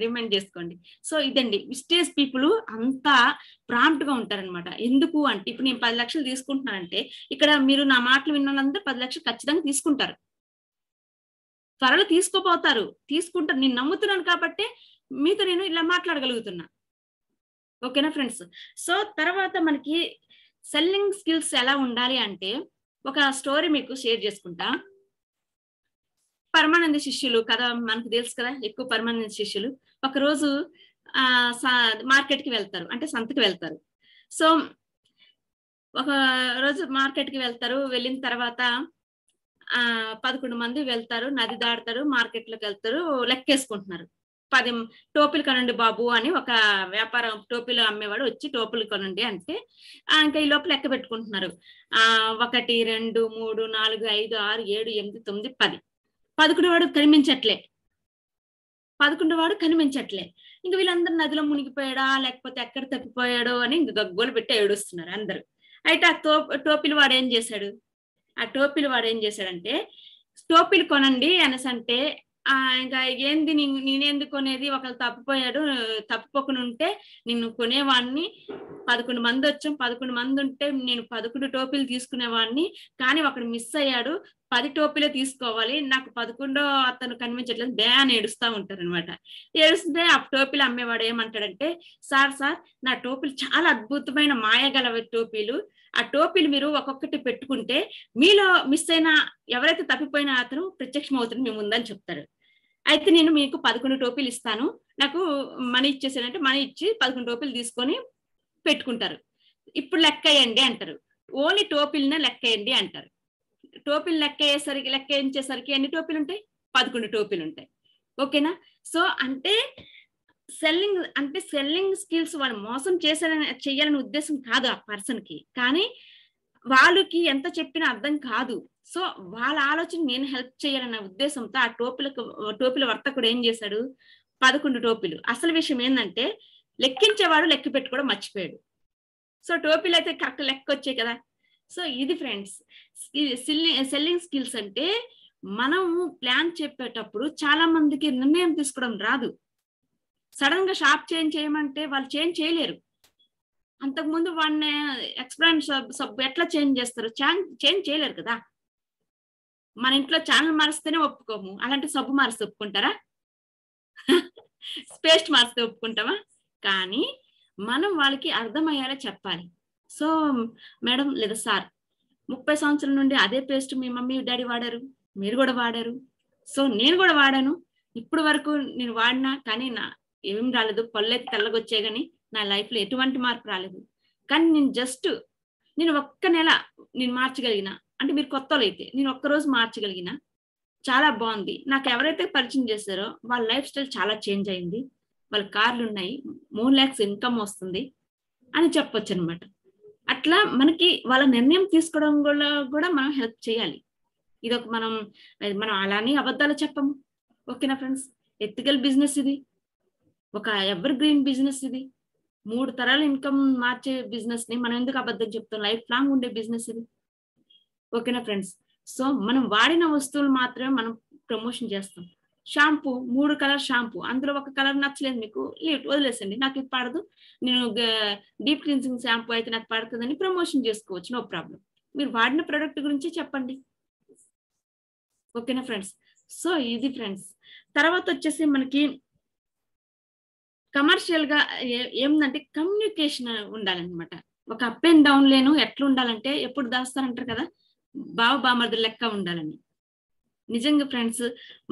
రిమైండ్ చేసుకోండి. సో ఇదండి, విస్టేజ్ పీపుల్ అంతా ప్రాంప్ట్ గా ఉంటారనమాట. ఎందుకు అంటే ఇప్పుడు నేను 10 లక్షలు తీసుకుంటున్నానంటే ఇక్కడ మీరు నా మాటలు విన్న వాళ్ళందరూ 10 లక్షలు ఖచ్చితంగా తీసుకుంటారు, త్వరలో తీసుకోపోతారు, తీసుకుంటారు. నేను నమ్ముతున్నాను కాబట్టి మీతో నేను ఇలా మాట్లాడగలుగుతున్నా. ఓకేనా ఫ్రెండ్స్. సో తర్వాత మనకి సెల్లింగ్ స్కిల్స్ ఎలా ఉండాలి అంటే, ఒక స్టోరీ మీకు షేర్ చేసుకుంటా. పరమానంద శిష్యులు కదా, మనకు తెలుసు కదా, ఎక్కువ పరమానంద శిష్యులు ఒకరోజు మార్కెట్ కి వెళ్తారు, అంటే సంతకి వెళ్తారు. సో ఒక రోజు మార్కెట్ కి వెళ్తారు. వెళ్ళిన తర్వాత 11 మంది వెళ్తారు, నది దాడతారు, మార్కెట్ లోకి వెళ్తారు, లెక్కేసుకుంటున్నారు. 10 టోపీలు కొనండి బాబు అని ఒక వ్యాపారం, టోపీలు అమ్మేవాడు వచ్చి టోపీలు కొనండి అంటే ఇంకా ఈ లోపల లెక్క పెట్టుకుంటున్నారు. 1 2 3 4 5 6 7 8 9 10. 11 వాడు కనిపించట్లే, 11 వాడు కనిపించట్లే. ఇంక వీళ్ళందరూ నదిలో మునిగిపోయాడా లేకపోతే ఎక్కడ తప్పిపోయాడో అని ఇంక గగ్గోలు పెట్టి ఏడుస్తున్నారు అందరు. అయితే టోపీలు వాడు ఏం చేశాడు, టోపీలు కొనండి అనేసి అంటే ఇంకా ఏంది నేనెందుకు కొనేది, ఒకళ్ళు తప్పిపోకుండా ఉంటే నిన్ను కొనేవాడిని, 11 మంది వచ్చాం, 11 మంది ఉంటే నేను 11 టోపీలు తీసుకునేవాడిని, కానీ ఒకడు మిస్ అయ్యాడు, 10 టోపీలే తీసుకోవాలి, నాకు 11వ అతను కనిపించట్లేదు, అని ఏడుస్తా ఉంటారు అనమాట. ఏడుస్తుంటే ఆ టోపీలు అమ్మేవాడు ఏమంటాడంటే, సార్ నా టోపీలు చాలా అద్భుతమైన మాయగల టోపీలు, ఆ టోపీలు మీరు ఒక్కొక్కటి పెట్టుకుంటే మీలో మిస్ అయిన ఎవరైతే తప్పిపోయిన అతను ప్రత్యక్షం అవుతుంది మీ ముందని చెప్తారు. అయితే నేను మీకు 11 టోపీలు ఇస్తాను, నాకు మనీ ఇచ్చేసానంటే మనీ ఇచ్చి 11 టోపీలు తీసుకొని పెట్టుకుంటారు. ఇప్పుడు లెక్కేయండి అంటారు. ఓన్లీ టోపీలనే లెక్కేయండి అంటారు. టోపీలు లెక్కేయించేసరికి ఎన్ని టోపీలు ఉంటాయి, 11 టోపీలు ఉంటాయి. ఓకేనా. సో అంటే సెల్లింగ్ స్కిల్స్ వాళ్ళు మోసం చెయ్యాలని ఉద్దేశం కాదు ఆ పర్సన్ కి, కానీ వాళ్ళకి ఎంత చెప్పినా అర్థం కాదు. సో వాళ్ళ ఆలోచన నేను హెల్ప్ చేయాలన్న ఉద్దేశంతో ఆ టోపీల వర్తకుడు ఏం చేశాడు, 11 టోపీలు. అసలు విషయం ఏంటంటే లెక్కించేవాడు లెక్క పెట్టుకోవడం మర్చిపోయాడు. సో టోపీలు అయితే కరెక్ట్ లెక్క వచ్చాయి కదా. సో ఇది ఫ్రెండ్స్ సెల్లింగ్ స్కిల్స్ అంటే, మనము ప్లాన్ చెప్పేటప్పుడు చాలా మందికి నిర్ణయం తీసుకోవడం రాదు. సడన్ గా షాప్ చేంజ్ చేయమంటే వాళ్ళు చేంజ్ చేయలేరు. అంతకుముందు వాడిని ఎక్స్పీరియన్స్ సబ్బు ఎట్లా చేంజ్ చేస్తారు, చేంజ్ చేయలేరు కదా. మన ఇంట్లో ఛానల్ మారిస్తేనే ఒప్పుకోము, అలాంటి సబ్బు మారిస్తే ఒప్పుకుంటారా, పేస్ట్ మారిస్తే ఒప్పుకుంటామా? కానీ మనం వాళ్ళకి అర్థమయ్యేలా చెప్పాలి. సో మేడం లేదా సార్ 30 సంవత్సరాల నుండి అదే పేస్ట్ మీ మమ్మీ డాడీ వాడారు, మీరు కూడా వాడారు, సో నేను కూడా వాడాను. ఇప్పుడు వరకు నేను వాడినా కానీ నా ఏం రాలేదు, పళ్ళైతే తెల్లగొచ్చాయి కానీ నా లైఫ్ లో ఎటువంటి మార్పు రాలేదు. కానీ నేను ఒక్క నెల నేను మార్చగలిగిన, అంటే మీరు కొత్తలో అయితే నేను ఒక్కరోజు మార్చగలిగిన, చాలా బాగుంది. నాకు ఎవరైతే పరిచయం చేశారో వాళ్ళ లైఫ్ స్టైల్ చాలా చేంజ్ అయింది, వాళ్ళ కార్లు ఉన్నాయి, 3 lakhs ఇన్కమ్ వస్తుంది అని చెప్పొచ్చు అనమాట. అట్లా మనకి వాళ్ళ నిర్ణయం తీసుకోవడం కూడా మనం హెల్ప్ చేయాలి. ఇదొక మనం అలానే అబద్ధాలు చెప్పము. ఓకేనా ఫ్రెండ్స్? ఎథికల్ బిజినెస్ ఇది, ఒక ఎవర్ గ్రీన్ బిజినెస్ ఇది, 3 తరాల ఇన్కమ్ మార్చే బిజినెస్ ని మనం ఎందుకు అబద్ధం చెప్తాం? లైఫ్ లాంగ్ ఉండే బిజినెస్ ఇది. ఓకేనా ఫ్రెండ్స్? సో మనం వాడిన వస్తువులు మాత్రమే మనం ప్రమోషన్ చేస్తాం. షాంపూ 3 కలర్ షాంపూ, అందులో ఒక కలర్ నచ్చలేదు మీకు, వదిలేసండి, నాకు ఇది పడదు, నేను డీప్ క్లీన్సింగ్ షాంపూ అయితే నాకు పడుతుందని ప్రమోషన్ చేసుకోవచ్చు, నో ప్రాబ్లం. మీరు వాడిన ప్రోడక్ట్ గురించి చెప్పండి. ఓకేనా ఫ్రెండ్స్? సో ఇది ఫ్రెండ్స్. తర్వాత వచ్చేసి మనకి కమర్షియల్ గా ఏమిటంటే కమ్యూనికేషన్ ఉండాలన్నమాట. ఒక అప్ అండ్ డౌన్ లేను ఎట్లా ఉండాలంటే, ఎప్పుడు దాస్తారంటారు కదా, బామర్దుల లెక్క ఉండాలని. నిజంగా ఫ్రెండ్స్,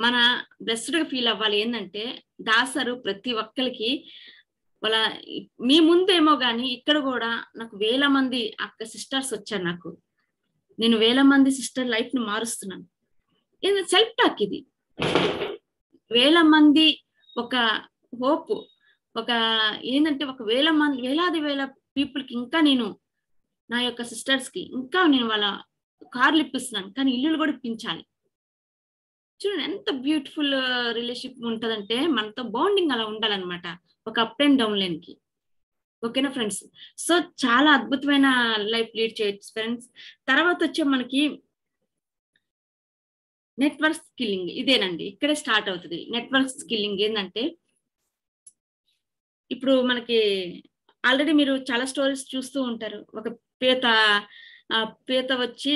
మన బ్లెస్డ్ గా ఫీల్ అవ్వాలి. ఏంటంటే దాసరు ప్రతి ఒక్కరికి వాళ్ళ మీ ముందేమో గాని ఇక్కడ కూడా నాకు 1000 మంది అక్క సిస్టర్స్ వచ్చారు. నేను 1000 మంది సిస్టర్ లైఫ్ ని మారుస్తున్నాను. సెల్ఫ్ టాక్ ఇది. 1000 మంది ఒక హోప్, ఒక ఏంటంటే ఒక 1000 మంది, వేల పీపుల్ కి ఇంకా నేను నా యొక్క సిస్టర్స్ కి ఇంకా నేను వాళ్ళ కార్లు ఇప్పిస్తున్నాను, కానీ ఇల్లులు కూడా ఇప్పించాలి. చూడండి ఎంత బ్యూటిఫుల్ రిలేషన్షిప్ ఉంటదంటే, మనతో బాండింగ్ అలా ఉండాలన్నమాట, ఒక అప్ అండ్ డౌన్ లైన్ కి. ఓకేనా ఫ్రెండ్స్? సో చాలా అద్భుతమైన లైఫ్ లీడ్ చేయొచ్చు ఫ్రెండ్స్. తర్వాత వచ్చే మనకి నెట్వర్క్ స్కిల్లింగ్, ఇదేనండి, ఇక్కడే స్టార్ట్ అవుతుంది. నెట్వర్క్ స్కిల్లింగ్ ఏంటంటే, ఇప్పుడు మనకి ఆల్రెడీ మీరు చాలా స్టోరీస్ చూస్తూ ఉంటారు. ఒక పీత వచ్చి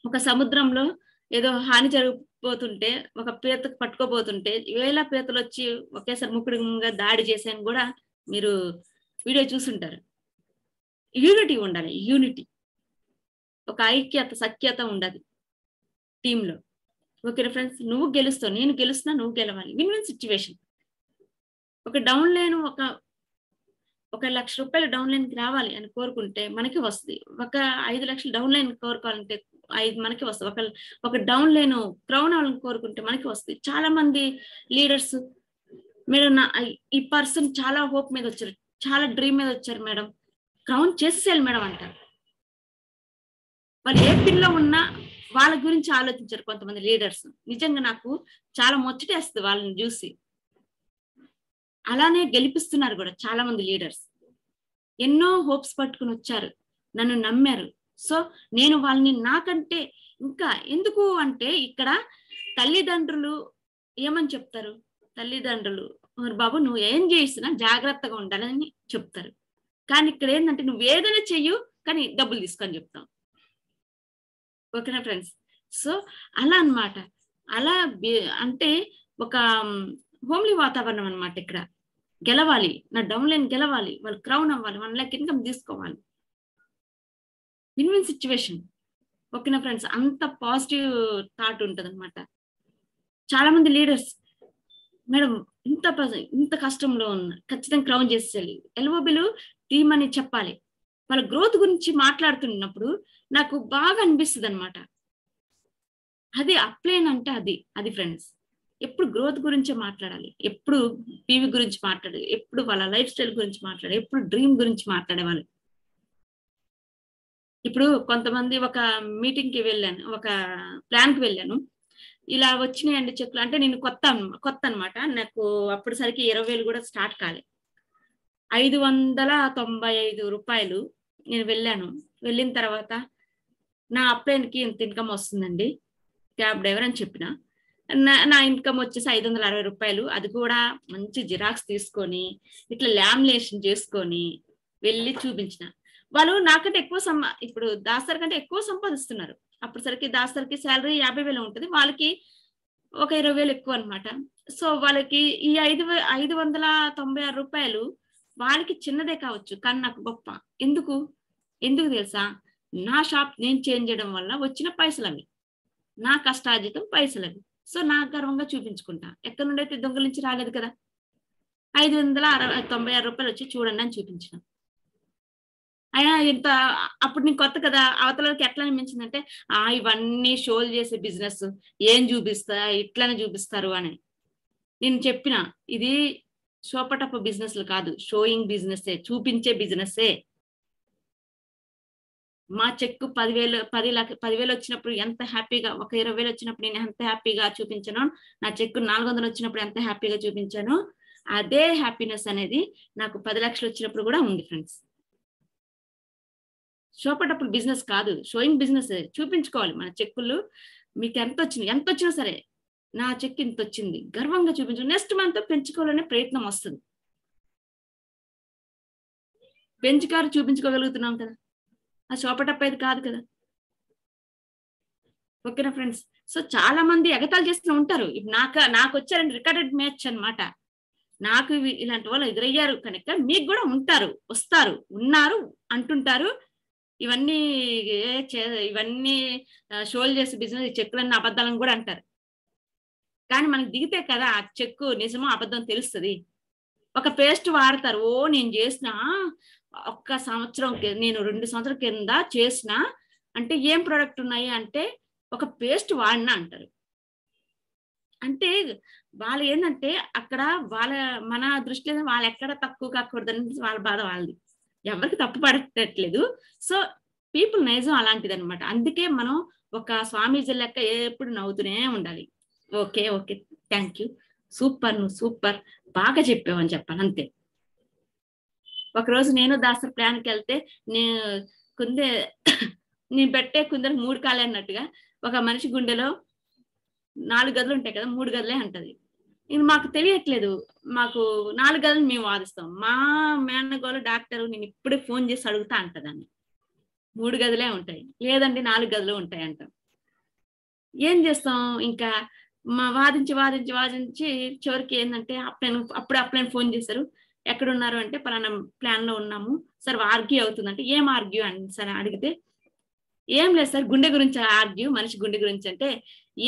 ఒక సముద్రంలో ఏదో హాని జరిగిపోతుంటే, ఒక పీతకు పట్టుకోబోతుంటే 1000 పీతలు వచ్చి ఒకేసారి ముక్కుడుగా దాడి చేసాను కూడా మీరు వీడియో చూసుంటారు. యూనిటీ ఉండాలి, యూనిటీ, ఒక ఐక్యత, సఖ్యత ఉండాలి టీంలో. Okay friends? నువ్వు గెలుస్తావు, నేను గెలుస్తున్నా, నువ్వు గెలవాలి. Win win situation. ఒక డౌన్ లైన్, ఒక 1 లక్ష రూపాయలు డౌన్ లైన్ కి రావాలి అని కోరుకుంటే మనకి వస్తుంది. ఒక 5 లక్షలు డౌన్ లైన్ కోరుకోవాలంటే మనకి వస్తుంది. ఒక డౌన్ లైన్ క్రౌన్ అవ్వాలని కోరుకుంటే మనకి వస్తుంది. చాలా మంది లీడర్స్, మేడం ఈ పర్సన్ చాలా హోప్ మీద వచ్చారు, చాలా డ్రీమ్ మీద వచ్చారు మేడం, క్రౌన్ చేసేయాలి మేడం అంటారు. వాళ్ళు ఏ పిల్లో ఉన్నా వాళ్ళ గురించి ఆలోచించారు కొంతమంది లీడర్స్. నిజంగా నాకు చాలా ముచ్చటేస్తుంది వాళ్ళని చూసి. అలానే గెలిపిస్తున్నారు కూడా చాలా మంది లీడర్స్. ఎన్నో హోప్స్ పట్టుకుని వచ్చారు, నన్ను నమ్మారు. సో నేను వాళ్ళని, నాకంటే ఇంకా ఎందుకు అంటే, ఇక్కడ తల్లిదండ్రులు ఏమని చెప్తారు? తల్లిదండ్రులు బాబు నువ్వు ఏం చేసినా జాగ్రత్తగా ఉండాలని చెప్తారు. కానీ ఇక్కడ ఏంటంటే, నువ్వు ఏదైనా చెయ్యు కానీ డబ్బులు తీసుకొని చెప్తాం. ఓకేనా ఫ్రెండ్స్? సో అలా అన్నమాట. అలా అంటే ఒక హోమ్లీ వాతావరణం అన్నమాట. ఇక్కడ గెలవాలి, నా డౌన్ లైన్ గెలవాలి, వాళ్ళు క్రౌన్ అవ్వాలి, 1 lakh ఇన్కమ్ తీసుకోవాలి. Win win situation. ఓకేనా ఫ్రెండ్స్? అంత పాజిటివ్ థాట్ ఉంటుంది అనమాట. చాలా మంది లీడర్స్, మేడం ఇంత కష్టంలో ఉన్న ఖచ్చితంగా క్రౌన్ చేసేయాలి, ఎల్ఓబిలు తీయమని చెప్పాలి. వాళ్ళ గ్రోత్ గురించి మాట్లాడుతున్నప్పుడు నాకు బాగా అనిపిస్తుంది అనమాట. అది అప్లైన్ అంటే అది ఫ్రెండ్స్. ఎప్పుడు గ్రోత్ గురించే మాట్లాడాలి, ఎప్పుడు పీవీ గురించి మాట్లాడాలి, ఎప్పుడు వాళ్ళ లైఫ్ స్టైల్ గురించి మాట్లాడాలి, ఎప్పుడు డ్రీమ్ గురించి మాట్లాడేవాళ్ళు. ఇప్పుడు కొంతమంది ఒక మీటింగ్ కి వెళ్ళాను, ఒక ప్లాన్ కి వెళ్ళాను, ఇలా వచ్చినాయండి చెక్లు. అంటే నేను కొత్త అనమాట, నాకు అప్పుడు సరికి 20,000 కూడా స్టార్ట్ కాలే. 595 రూపాయలు నేను వెళ్ళాను. వెళ్ళిన తర్వాత నా అప్లైన్ కి ఇంత ఇన్కమ్ వస్తుందండి, క్యాబ్ డ్రైవర్ అని చెప్పిన. నా ఇన్కమ్ వచ్చేసి 560 రూపాయలు. అది కూడా మంచి జిరాక్స్ తీసుకొని ఇట్లా లామినేషన్ చేసుకొని వెళ్ళి చూపించిన. వాళ్ళు నాకంటే ఎక్కువ ఇప్పుడు దాసర్ కంటే ఎక్కువ సంపాదిస్తున్నారు. అప్పుడు సరికి దాసర్కి శాలరీ 50,000 ఉంటుంది, వాళ్ళకి ఒక 20,000 ఎక్కువ అనమాట. సో వాళ్ళకి ఈ 596 రూపాయలు వాళ్ళకి చిన్నదే కావచ్చు, కానీ నాకు గొప్ప. ఎందుకు ఎందుకు తెలుసా? నా షాప్ నేను చేంజ్ చేయడం వల్ల వచ్చిన పైసలు అవి, నా కష్టార్జితం పైసలు అవి. సో నాకు గర్వంగా చూపించుకుంటా. ఎక్కడి నుండి అయితే దొంగల నుంచి రాలేదు కదా. 596 రూపాయలు వచ్చి చూడండి అని చూపించిన. అయినా ఇంత అప్పుడు నేను కొత్త కదా, అవతలకి ఎట్లా అనిపించిందంటే ఇవన్నీ షోలు చేసే బిజినెస్, ఏం చూపిస్తా ఇట్లానే చూపిస్తారు అని. నేను చెప్పిన, ఇది షోపటప్ప బిజినెస్లు కాదు, షోయింగ్ బిజినెస్, చూపించే బిజినెస్సే. మా చెక్కు 10,000 వచ్చినప్పుడు ఎంత హ్యాపీగా, ఒక 20,000 వచ్చినప్పుడు నేను ఎంత హ్యాపీగా చూపించాను, నా చెక్కు 400 వచ్చినప్పుడు ఎంత హ్యాపీగా చూపించాను, అదే హ్యాపీనెస్ అనేది నాకు 10 లక్షలు వచ్చినప్పుడు కూడా ఉంది ఫ్రెండ్స్. షోపటప్పుడు బిజినెస్ కాదు, షోయింగ్ బిజినెస్. చూపించుకోవాలి మన చెక్కులు. మీకు ఎంత వచ్చినా సరే, నా చెక్ ఇంత వచ్చింది గర్వంగా చూపించు. నెక్స్ట్ మంత్ పెంచుకోవాలనే ప్రయత్నం వస్తుంది. పెంచుకారు చూపించుకోగలుగుతున్నాం కదా, ఆ షోపటప్ అయితే కాదు కదా. ఓకేనా ఫ్రెండ్స్? సో చాలా మంది ఎగతాలు చేస్తూ ఉంటారు. నాకు వచ్చారండి రికార్డెడ్ మ్యాచ్ అన్నమాట. నాకు ఇలాంటి వాళ్ళు ఎదురయ్యారు కనుక మీకు కూడా ఉంటారు, వస్తారు, ఉన్నారు అంటుంటారు. ఇవన్నీ షోలు చేసే బిజినెస్, చెక్కులన్నీ అబద్ధాలను కూడా అంటారు. కానీ మనకి దిగితే కదా ఆ చెక్కు నిజమో అబద్ధం తెలుస్తుంది. ఒక పేస్ట్ వాడతారు, నేను చేసిన ఒక్క సంవత్సరం, నేను 2 సంవత్సరాల కింద చేసిన అంటే ఏం ప్రోడక్ట్ ఉన్నాయి అంటే ఒక పేస్ట్ వాడినా అంటారు. అంటే వాళ్ళు ఏంటంటే అక్కడ మన దృష్టిలో వాళ్ళు ఎక్కడ తక్కువ కాకూడదని వాళ్ళ బాధ వాళ్ళది. ఎవరికి తప్పు పడట్లేదు. సో పీపుల్ నైజం అలాంటిది అనమాట. అందుకే మనం ఒక స్వామీజీ లెక్క ఎప్పుడు నవ్వుతూనే ఉండాలి. ఓకే థ్యాంక్ యూ, సూపర్, నువ్వు సూపర్, బాగా చెప్పావు అని చెప్పాలి అంతే. ఒకరోజు నేను దాసరి ప్లాన్కి వెళ్తే నేను పెట్టే కుందరికి 3 కాలే అన్నట్టుగా ఒక మనిషి గుండెలో 4 గదులు ఉంటాయి కదా, 3 గదులే అంటది. ఇది మాకు తెలియట్లేదు. మాకు 4 గదులు మేము వాదిస్తాం. మా మేనగోలు డాక్టర్ నేను ఇప్పుడే ఫోన్ చేసి అడుగుతా అంటదాన్ని. 3 గదులే ఉంటాయి, లేదండి 4 గదులు ఉంటాయి అంటాం. ఏం చేస్తాం ఇంకా? వాదించి చివరికి ఏంటంటే అప్పుడే ఫోన్ చేశారు. ఎక్కడున్నారు అంటే పలానా ప్లాన్ లో ఉన్నాము సార్. ఆర్గ్యూ అవుతుందంటే ఏం ఆర్గ్యూ అని సార్ అడిగితే, ఏం లేదు సార్, గుండె గురించి ఆర్గ్యూ, మనిషి గుండె గురించి అంటే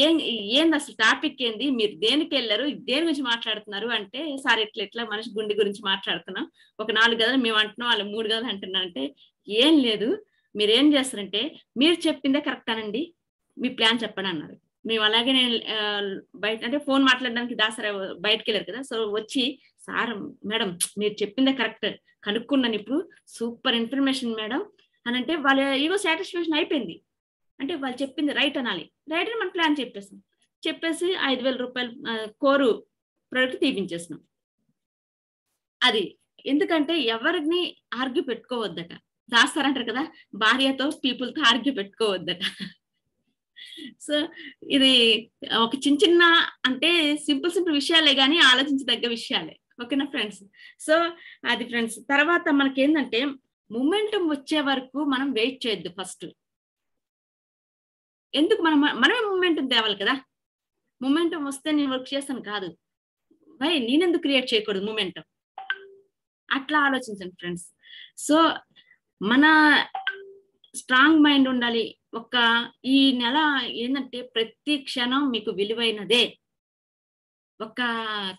ఏంది అసలు టాపిక్ ఏంది, మీరు దేనికి వెళ్ళారు, దేని గురించి మాట్లాడుతున్నారు అంటే, సార్ ఇట్లా మనిషి గుండె గురించి మాట్లాడుతున్నాం, ఒక 4 గదులు మేము అంటున్నాం, వాళ్ళు 3 గదులు అంటున్నారు అంటే, ఏం లేదు మీరేం చేస్తారంటే మీరు చెప్పిందే కరెక్ట్ అనండి, మీ ప్లాన్ చెప్పండి అన్నారు. మేము అలాగే నేను బయట అంటే ఫోన్ మాట్లాడడానికి దాసరా బయటకు వెళ్ళారు కదా. సో వచ్చి, సార్ మేడం మీరు చెప్పిందే కరెక్ట్, కనుక్కున్నాను ఇప్పుడు, సూపర్ ఇన్ఫర్మేషన్ మేడం అని అంటే, వాళ్ళ ఈగో సాటిస్ఫాక్షన్ అయిపోయింది. అంటే వాళ్ళు చెప్పింది రైట్ అనాలి, రైట్ అని మన ప్లాన్ చెప్పేసి 5,000 రూపాయలు కోరు ప్రోడక్ట్ తీపించేసినాం. అది ఎందుకంటే ఎవరిని ఆర్గ్యూ పెట్టుకోవద్దట. దాస్తారంటారు కదా, భార్యతో పీపుల్తో ఆర్గ్యూ పెట్టుకోవద్దట. సో ఇది ఒక చిన్న అంటే సింపుల్ విషయాలే కానీ ఆలోచించదగ్గ విషయాలే. ఓకేనా ఫ్రెండ్స్? సో అది ఫ్రెండ్స్. తర్వాత మనకి ఏంటంటే మొమెంటం వచ్చే వరకు మనం వెయిట్ చేయొద్దు. ఫస్ట్ ఎందుకు మనమే మొమెంటం తేవాలి కదా. మొమెంటం వస్తే నేను వర్క్ చేస్తాను కాదు, నేనెందుకు క్రియేట్ చేయకూడదు మొమెంటం, అట్లా ఆలోచించండి ఫ్రెండ్స్. సో మన స్ట్రాంగ్ మైండ్ ఉండాలి. ఈ నెల ఏంటంటే ప్రతి క్షణం మీకు విలువైనదే. ఒక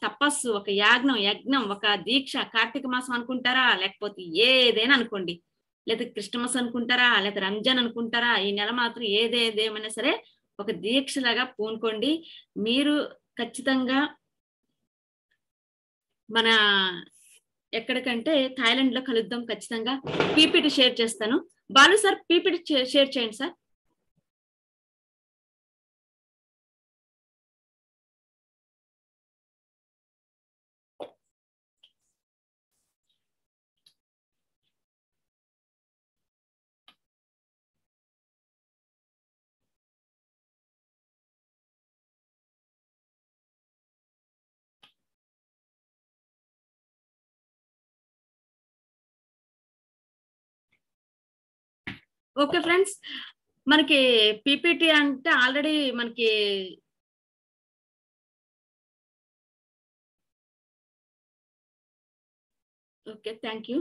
తపస్సు, ఒక యజ్ఞం, ఒక దీక్ష, కార్తీక మాసం అనుకుంటారా, లేకపోతే ఏదైనా అనుకోండి, లేదా క్రిస్టమస్ అనుకుంటారా, లేదా రంజాన్ అనుకుంటారా, ఈ నెల మాత్రం ఏదేమైనా సరే ఒక దీక్షలాగా పూనుకోండి. మీరు ఖచ్చితంగా మన ఎక్కడికంటే థాయిలాండ్ లో కలుద్దాం ఖచ్చితంగా. పీపీటీ షేర్ చేస్తాను. బాలు సార్ పీపీటీ షేర్ చేయండి సార్. ఓకే ఫ్రెండ్స్, మనకి పీపీటీ అంటే ఆల్రెడీ మనకి okay, thank you.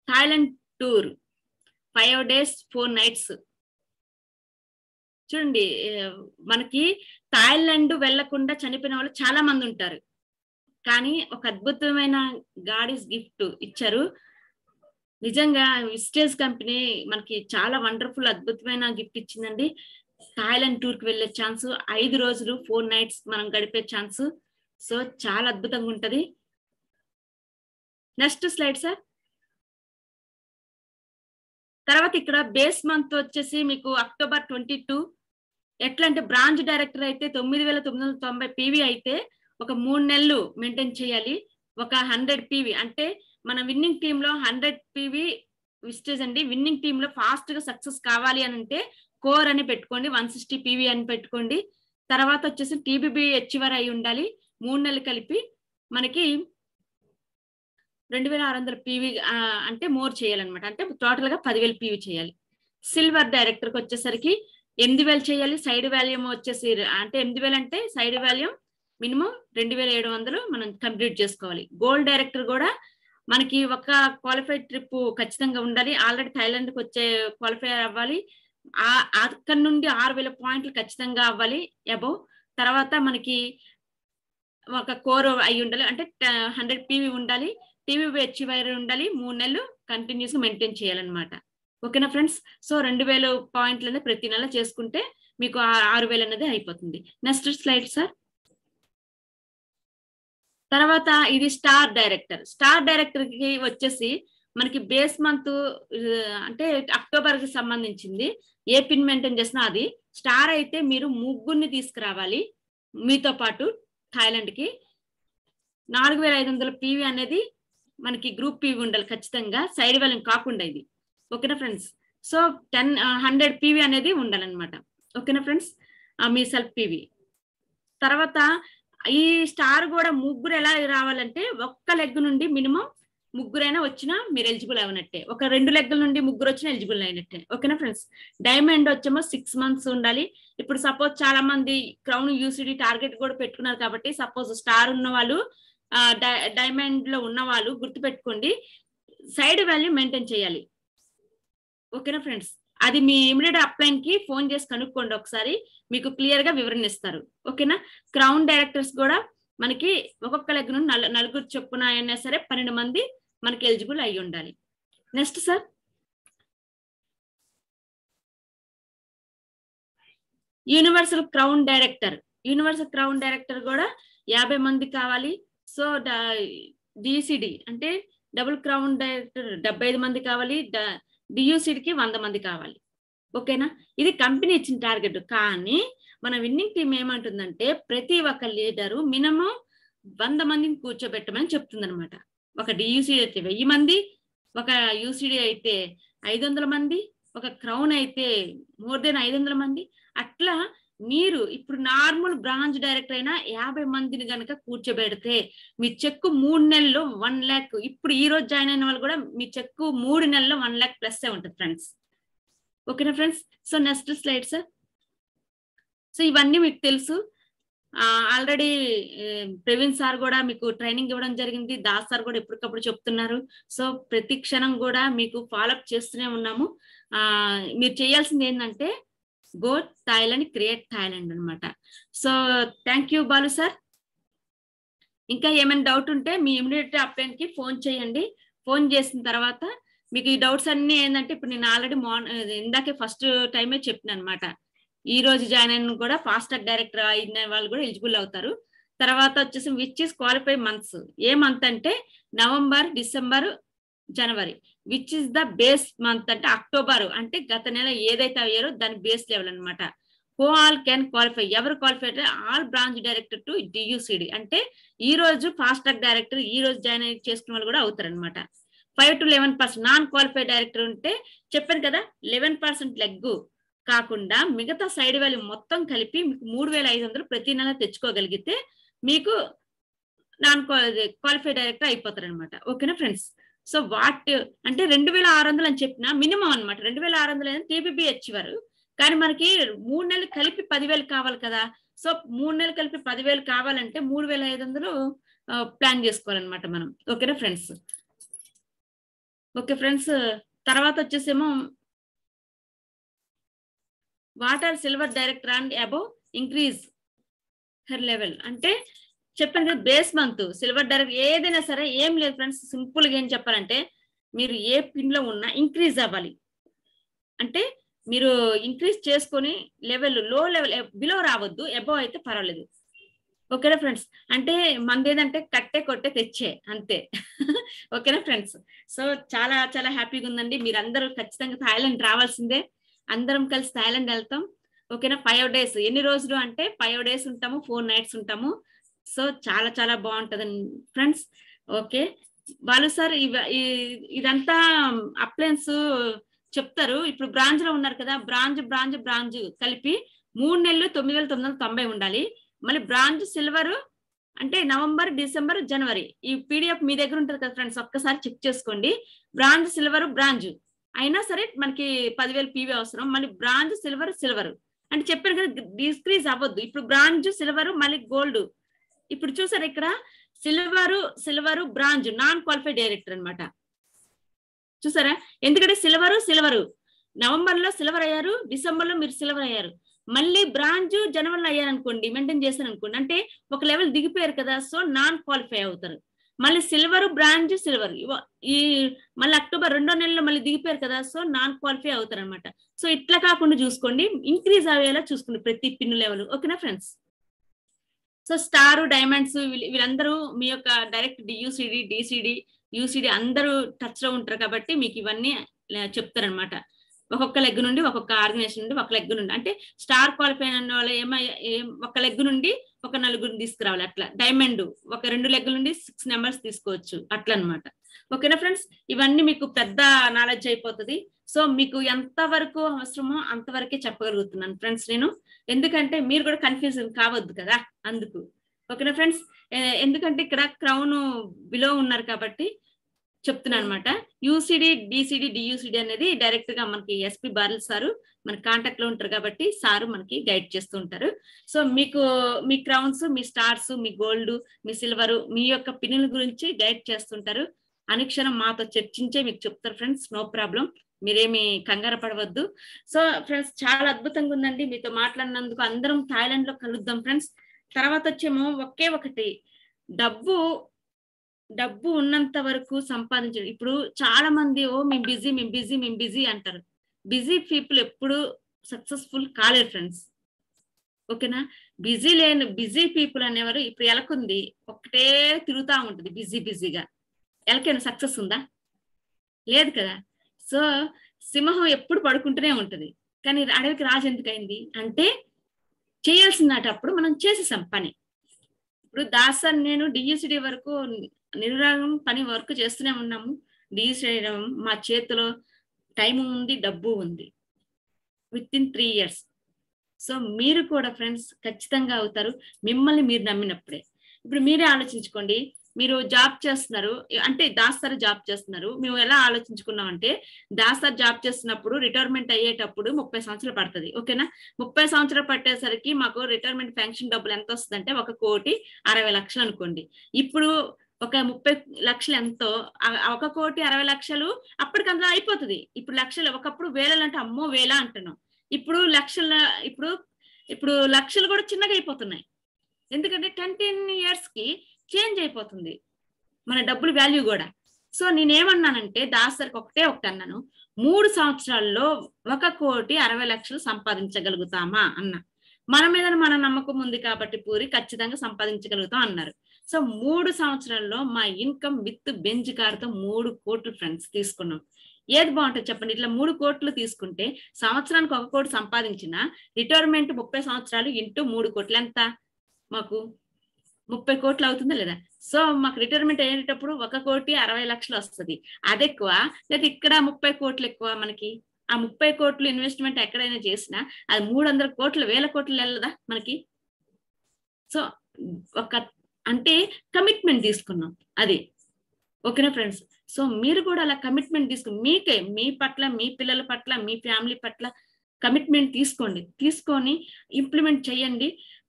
Thailand tour 5 days 4 nights. చూడండి, మనకి థాయిలాండ్ వెళ్లకుండా చనిపోయిన వాళ్ళు చాలా మంది ఉంటారు, కానీ ఒక అద్భుతమైన గాడీస్ గిఫ్ట్ ఇచ్చారు. నిజంగా విస్టేజ్ కంపెనీ మనకి చాలా వండర్ఫుల్ అద్భుతమైన గిఫ్ట్ ఇచ్చిందండి. థాయిలాండ్ టూర్ కి వెళ్ళే ఛాన్స్, 5 రోజులు 4 nights మనం గడిపే ఛాన్స్. సో చాలా అద్భుతంగా ఉంటది. Next slide sir. తర్వాత ఇక్కడ బేస్ మంత్ వచ్చేసి మీకు October 22. ఎట్లా అంటే బ్రాంచ్ డైరెక్టర్ అయితే 9,990 PV అయితే ఒక 3 నెలలు మెయింటైన్ చేయాలి. ఒక 100 PV అంటే మన విన్నింగ్ టీమ్ లో 100 PV విస్టేజ్ అండి. విన్నింగ్ టీమ్ లో ఫాస్ట్ గా సక్సెస్ కావాలి అని అంటే కోర్ అని పెట్టుకోండి, 160 PV అని పెట్టుకోండి. తర్వాత వచ్చేసి TBB అచీవర్ అయి ఉండాలి. 3 నెలలు కలిపి మనకి 2,600 PV అంటే మోర్ చేయాలన్నమాట. అంటే టోటల్ గా 10,000 PV చేయాలి. సిల్వర్ డైరెక్టర్ కి వచ్చేసరికి 8,000 చేయాలి. సైడ్ వాల్యూమ్ వచ్చేసి అంటే 8,000 అంటే సైడ్ వాల్యూమ్ మినిమం 2,700 మనం కంప్లీట్ చేసుకోవాలి. గోల్డ్ డైరెక్టర్ కూడా మనకి ఒక క్వాలిఫైడ్ ట్రిప్ ఖచ్చితంగా ఉండాలి. ఆల్రెడీ థాయిలాండ్ కి వచ్చే క్వాలిఫై అవ్వాలి. అక్కడ నుండి 6,000 పాయింట్లు ఖచ్చితంగా అవ్వాలి అబౌవ్. తర్వాత మనకి ఒక కోర్ అయి ఉండాలి, అంటే 100 PV ఉండాలి. TBB అచీవర్ ఉండాలి. 3 నెలలు కంటిన్యూస్ గా మెయింటైన్ చేయాలన్నమాట. ఓకేనా ఫ్రెండ్స్? సో 2,000 పాయింట్లు అనేది ప్రతి నెల చేసుకుంటే మీకు 6,000 అనేది అయిపోతుంది. Next slide sir. తర్వాత ఇది స్టార్ డైరెక్టర్. స్టార్ డైరెక్టర్ కి వచ్చేసి మనకి బేస్ మంత్ అంటే అక్టోబర్ కి సంబంధించింది. ఏ పిన్ మెయింటైన్ చేసినా అది. స్టార్ అయితే మీరు 3 తీసుకురావాలి మీతో పాటు థాయిలాండ్ కి. 4,500 PV అనేది మనకి గ్రూప్ PV ఉండాలి ఖచ్చితంగా, సైడ్ వాల్యూమ్ కాకుండా ఇది. ఓకేనా ఫ్రెండ్స్? సో 100 PV అనేది ఉండాలన్నమాట. ఓకేనా ఫ్రెండ్స్? మీ సెల్ఫ్ PV. తర్వాత ఈ స్టార్ కూడా 3 ఎలా రావాలంటే ఒక్క లెగ్ నుండి మినిమం 3 వచ్చినా మీరు ఎలిజిబుల్ అయినట్టే. ఒక 2 లెగ్ల నుండి 3 వచ్చినా ఎలిజిబుల్ అయినట్టే. ఓకేనా ఫ్రెండ్స్? డైమండ్ వచ్చేమో 6 months ఉండాలి. ఇప్పుడు సపోజ్ చాలా మంది క్రౌన్ UCD టార్గెట్ కూడా పెట్టుకున్నారు కాబట్టి సపోజ్ స్టార్ ఉన్న వాళ్ళు డైమండ్ లో ఉన్న వాళ్ళు గుర్తుపెట్టుకోండి, సైడ్ వాల్యూ మెయింటైన్ చేయాలి. ఓకేనా ఫ్రెండ్స్? అది మీ ఇమిడియట్ అప్లైన్ కి ఫోన్ చేసి కనుక్కోండి, ఒకసారి మీకు క్లియర్ గా వివరణ ఇస్తారు. ఓకేనా? క్రౌన్ డైరెక్టర్స్ కూడా మనకి ఒక్కొక్క లెగ్ నుండి 4 చొప్పున అయినా సరే 12 మంది మనకి ఎలిజిబుల్ అయి ఉండాలి. Next sir. Universal crown director. Universal crown director కూడా 50 మంది కావాలి. సో DCD అంటే డబుల్ క్రౌన్ డైరెక్టర్ 75 మంది కావాలి. DUCD కి 100 మంది కావాలి. ఓకేనా? ఇది కంపెనీ ఇచ్చిన టార్గెట్. కానీ మన విన్నింగ్ టీం ఏమంటుందంటే ప్రతి ఒక్క లీడరు మినిమం 100 మందిని కూర్చోబెట్టమని చెప్తుంది అనమాట. ఒక DUCD అయితే 1000 మంది, ఒక UCD అయితే 500 మంది, ఒక క్రౌన్ అయితే మోర్ దెన్ 500 మంది. అట్లా మీరు ఇప్పుడు నార్మల్ బ్రాంచ్ డైరెక్టర్ అయినా 50 మందిని కనుక కూర్చోబెడితే మీ చెక్కు 3 నెలల్లో 1 lakh. ఇప్పుడు ఈ రోజు జాయిన్ అయిన వాళ్ళు కూడా మీ చెక్కు 3 నెలల్లో 1 lakh ప్లస్ ఉంటుంది ఫ్రెండ్స్. ఓకేనా friends? So next slide sir. So ఇవన్నీ మీకు తెలుసు. ఆల్రెడీ ప్రవీణ్ సార్ కూడా మీకు ట్రైనింగ్ ఇవ్వడం జరిగింది. దాస్ సార్ కూడా ఎప్పటికప్పుడు చెప్తున్నారు. సో ప్రతి క్షణం కూడా మీకు ఫాలోఅప్ చేస్తూనే ఉన్నాము. మీరు చేయాల్సింది ఏంటంటే గో థాయిలాండ్, క్రియేట్ థాయిలాండ్ అనమాట. So thank you Balu sir. ఇంకా ఏమైనా డౌట్ ఉంటే మీ ఇమిడియట్ అప్లైన్ కి ఫోన్ చేయండి. ఫోన్ చేసిన తర్వాత మీకు ఈ డౌట్స్ అన్ని ఏంటంటే ఇప్పుడు నేను ఆల్రెడీ ఇందాకే ఫస్ట్ టైమే చెప్పిన అనమాట. ఈ రోజు జాయిన్ అయిన కూడా ఫాస్ట్ ట్రాక్ డైరెక్టర్ అయిన వాళ్ళు కూడా ఎలిజిబుల్ అవుతారు. తర్వాత వచ్చేసి విచ్ ఇస్ క్వాలిఫై మంత్స్. ఏ మంత్ అంటే నవంబర్, డిసెంబర్, జనవరి. Which is the base month అంటే అక్టోబర్, అంటే గత నెల ఏదైతే అయ్యారో దాని బేస్ లెవెల్ అనమాట. Who all can qualify. ఎవరు క్వాలిఫై అంటే all branch director to DUCD. అంటే ఈ రోజు ఫాస్ట్ ట్రాక్ డైరెక్టర్ ఈ రోజు జాయిన్ చేసుకున్న వాళ్ళు కూడా అవుతారు అనమాట. 5 to 11% నాన్ క్వాలిఫైడ్ డైరెక్టర్ ఉంటే చెప్పాను కదా 11% లెగ్గు కాకుండా మిగతా సైడ్ వాల్యూ మొత్తం కలిపి మీకు 3,500 ప్రతి నెల తెచ్చుకోగలిగితే మీకు నాన్ క్వాలిఫైడ్ డైరెక్టర్ అయిపోతారు అనమాట. ఓకేనా ఫ్రెండ్స్? సో వాట్ అంటే 2,600 అని చెప్పిన మినిమం అనమాట. 2,600 TBB అచీవర్, కానీ మనకి 3 నెలలు కలిపి 10,000 కావాలి కదా. సో 3 నెలలు కలిపి 10,000 కావాలంటే 3,500 ప్లాన్ చేసుకోవాలన్నమాట మనం. ఓకేనా ఫ్రెండ్స్? ఓకే ఫ్రెండ్స్, తర్వాత వచ్చేసేమో water silver director and above increase her level. అంటే చెప్పాను కదా, బేస్ మంత్ సిల్వర్ డైరెక్ట్ ఏదైనా సరే ఏం లేదు ఫ్రెండ్స్. సింపుల్ గా ఏం చెప్పాలంటే మీరు ఏ పిన్ లో ఉన్నా ఇంక్రీజ్ అవ్వాలి. అంటే మీరు ఇంక్రీజ్ చేసుకొని లెవెల్ లో లెవెల్ బిలో రావద్దు, అబౌవ్ అయితే పర్వాలేదు. ఓకేనా ఫ్రెండ్స్? అంటే మనది ఏదంటే కట్టే కొట్టే తెచ్చే అంతే. ఓకేనా ఫ్రెండ్స్? సో చాలా చాలా హ్యాపీగా ఉందండి. మీరు అందరూ ఖచ్చితంగా థాయిలాండ్ రావాల్సిందే. అందరం కలిసి థాయిలాండ్ వెళ్తాం. ఓకేనా? 5 days. ఎన్ని రోజులు అంటే 5 days ఉంటాము, 4 nights ఉంటాము. సో చాలా చాలా బాగుంటదండి ఫ్రెండ్స్. ఓకే బాలు సార్, ఇదంతా అప్లయన్స్ చెప్తారు. ఇప్పుడు బ్రాంచ్ లో ఉన్నారు కదా, బ్రాంచ్ కలిపి 3 నెలలు 9,990 ఉండాలి. మళ్ళీ బ్రాంచ్ సిల్వర్ అంటే నవంబర్, డిసెంబర్, జనవరి. ఈ పీడిఎఫ్ మీ దగ్గర ఉంటుంది కదా ఫ్రెండ్స్, ఒక్కసారి చెక్ చేసుకోండి. బ్రాంచ్ సిల్వర్ బ్రాంచ్ అయినా సరే మనకి 10,000 పీవీ అవసరం. మళ్ళీ బ్రాంచ్ సిల్వర్ అంటే చెప్పాను కదా, డిస్క్రీజ్ అవ్వద్దు. ఇప్పుడు బ్రాంచ్ సిల్వర్ మళ్ళీ గోల్డ్. ఇప్పుడు చూసారు ఇక్కడ silver branch non qualified director అన్నమాట. చూసారా? ఎందుకంటే సిల్వర్ నవంబర్ లో సిల్వర్ అయ్యారు, డిసెంబర్ లో మీరు సిల్వర్ అయ్యారు. మళ్ళీ బ్రాంచ్ జనవరిలో అయ్యారు అనుకోండి, మెయింటైన్ చేశారు అనుకోండి, అంటే ఒక లెవెల్ దిగిపోయారు కదా, సో నాన్ క్వాలిఫై అవుతారు. మళ్ళీ సిల్వర్ బ్రాంచ్ సిల్వర్ ఈ మళ్ళీ అక్టోబర్ 2వ నెలలో మళ్ళీ దిగిపోయారు కదా, సో నాన్ క్వాలిఫై అవుతారు అనమాట. సో ఇట్లా కాకుండా చూసుకోండి, ఇంక్రీజ్ అయ్యేలా చూసుకోండి ప్రతి పిన్ లెవెల్. ఓకేనా ఫ్రెండ్స్? సో స్టార్, డైమండ్స్ వీళ్ళందరూ మీ యొక్క డైరెక్ట్ డియూసిడి, డిసిడి, యూసిడి అందరూ టచ్ లో ఉంటారు కాబట్టి మీకు ఇవన్నీ చెప్తారనమాట. ఒక్కొక్క లెగ్ నుండి, ఒక్కొక్క ఆర్గనైజేషన్ నుండి ఒక లెగ్ నుండి, అంటే స్టార్ క్వాలిఫై అన్న వాళ్ళు ఒక లెగ్ నుండి ఒక 4 తీసుకురావాలి. అట్లా డైమండ్ ఒక 2 లెగ్ల నుండి 6 numbers తీసుకోవచ్చు, అట్లా అనమాట. ఓకేనా ఫ్రెండ్స్? ఇవన్నీ మీకు పెద్ద నాలెడ్జ్ అయిపోతుంది. సో మీకు ఎంత వరకు అవసరమో అంతవరకే చెప్పగలుగుతున్నాను ఫ్రెండ్స్ నేను, ఎందుకంటే మీరు కూడా కన్ఫ్యూజన్ కావద్దు కదా అందుకు. ఓకేనా ఫ్రెండ్స్? ఎందుకంటే ఇక్కడ క్రౌన్ బిలో ఉన్నారు కాబట్టి చెప్తున్నాను అనమాట. యూసిడి, డిసిడి, డియూసిడి అనేది డైరెక్ట్ గా మనకి ఎస్పీ బార్ల్ సారు మన కాంటాక్ట్ లో ఉంటారు కాబట్టి సారు మనకి గైడ్ చేస్తూ ఉంటారు. సో మీకు మీ క్రౌన్స్, మీ స్టార్స్, మీ గోల్డ్, మీ సిల్వర్, మీ యొక్క పిన్నుల గురించి గైడ్ చేస్తుంటారు. అనుక్షణం మాతో చర్చించే మీకు చెప్తారు ఫ్రెండ్స్. నో ప్రాబ్లం, మీరేమి కంగారు పడవద్దు. సో ఫ్రెండ్స్ చాలా అద్భుతంగా ఉందండి మీతో మాట్లాడినందుకు. అందరం థాయిలాండ్ లో కలుద్దాం ఫ్రెండ్స్. తర్వాత వచ్చేమో ఒకే ఒకటి, డబ్బు ఉన్నంత వరకు సంపాదించడం. ఇప్పుడు చాలా మంది మేము బిజీ అంటారు. బిజీ పీపుల్ ఎప్పుడు సక్సెస్ఫుల్ కాలేరు ఫ్రెండ్స్. ఓకేనా? బిజీ పీపుల్ అనేవారు ఇప్పుడు ఎలకుంది ఒకటే తిరుగుతా ఉంటుంది బిజీగా. ఎలకైనా సక్సెస్ ఉందా? లేదు కదా. సో సింహం ఎప్పుడు పడుకుంటూనే ఉంటది, కానీ అడవికి రాజు ఎందుకైంది అంటే చేయాల్సినప్పుడు మనం చేసేసాం పని. ఇప్పుడు దాసన్ నేను డియూసిడి వరకు నిరురాగం పని వర్క్ చేస్తూనే ఉన్నాము. డియూసిడి మా చేతిలో టైం ఉంది, డబ్బు ఉంది. With in 3 years. సో మీరు కూడా ఫ్రెండ్స్ ఖచ్చితంగా అవుతారు, మిమ్మల్ని మీరు నమ్మినప్పుడే. ఇప్పుడు మీరే ఆలోచించుకోండి, మీరు జాబ్ చేస్తున్నారు అంటే దాస్తారు జాబ్ చేస్తున్నారు. మేము ఎలా ఆలోచించుకున్నాం అంటే దాస్తారు జాబ్ చేస్తున్నప్పుడు రిటైర్మెంట్ అయ్యేటప్పుడు 30 సంవత్సరాలు పడుతుంది. ఓకేనా? 30 సంవత్సరాలు పట్టేసరికి మాకు రిటైర్మెంట్ పెన్షన్ డబ్బులు ఎంత వస్తుంది అంటే 1,60,00,000 అనుకోండి. ఇప్పుడు ఒక 30 లక్షలు ఎంతో, 1,60,00,000 అప్పటికి అందులో అయిపోతుంది. ఇప్పుడు లక్షలు, ఒకప్పుడు వేలలు అంటే అమ్మో వేల అంటున్నాం. ఇప్పుడు లక్షలు కూడా చిన్నగా అయిపోతున్నాయి. ఎందుకంటే 10 years కి చేంజ్ అయిపోతుంది మన డబ్బులు వాల్యూ కూడా. సో నేనేమన్నానంటే దాసరికి ఒకటే అన్నాను, 3 సంవత్సరాల్లో 1,60,00,000 సంపాదించగలుగుతామా అన్న. మన మీద మన నమ్మకం ఉంది కాబట్టి పూరి ఖచ్చితంగా సంపాదించగలుగుతాం అన్నారు. సో 3 సంవత్సరాల్లో మా ఇన్కమ్ విత్ బెంజ్ కార్తో 3 కోట్లు ఫ్రెండ్స్ తీసుకున్నాం. ఏది బాగుంటుంది చెప్పండి? ఇట్లా 3 కోట్లు తీసుకుంటే సంవత్సరానికి 1 కోటి సంపాదించిన రిటైర్మెంట్ 30 సంవత్సరాలు ఇంటూ 3 కోట్లు ఎంత? మాకు 30 కోట్లు అవుతుందా లేదా? సో మాకు రిటైర్మెంట్ అయ్యేటప్పుడు 1,60,00,000 వస్తుంది. అది ఎక్కువ లేదా ఇక్కడ 30 కోట్లు ఎక్కువ మనకి? ఆ 30 కోట్లు ఇన్వెస్ట్మెంట్ ఎక్కడైనా చేసినా అది 300 కోట్లు, 1000 కోట్లు వెళ్ళదా మనకి? సో అంటే కమిట్మెంట్ తీసుకున్నాం అది. ఓకేనా ఫ్రెండ్స్? సో మీరు కూడా అలా కమిట్మెంట్ తీసుకుని మీ పట్ల, మీ పిల్లల పట్ల, మీ ఫ్యామిలీ పట్ల కమిట్మెంట్ తీసుకొని ఇంప్లిమెంట్ చేయండి.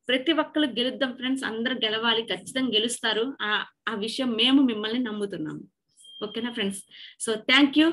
ప్రతి ఒక్కరు గెలుద్దాం ఫ్రెండ్స్, అందరూ గెలవాలి, ఖచ్చితంగా గెలుస్తారు. ఆ విషయం మేము మిమ్మల్ని నమ్ముతున్నాము. ఓకేనా ఫ్రెండ్స్? So thank you.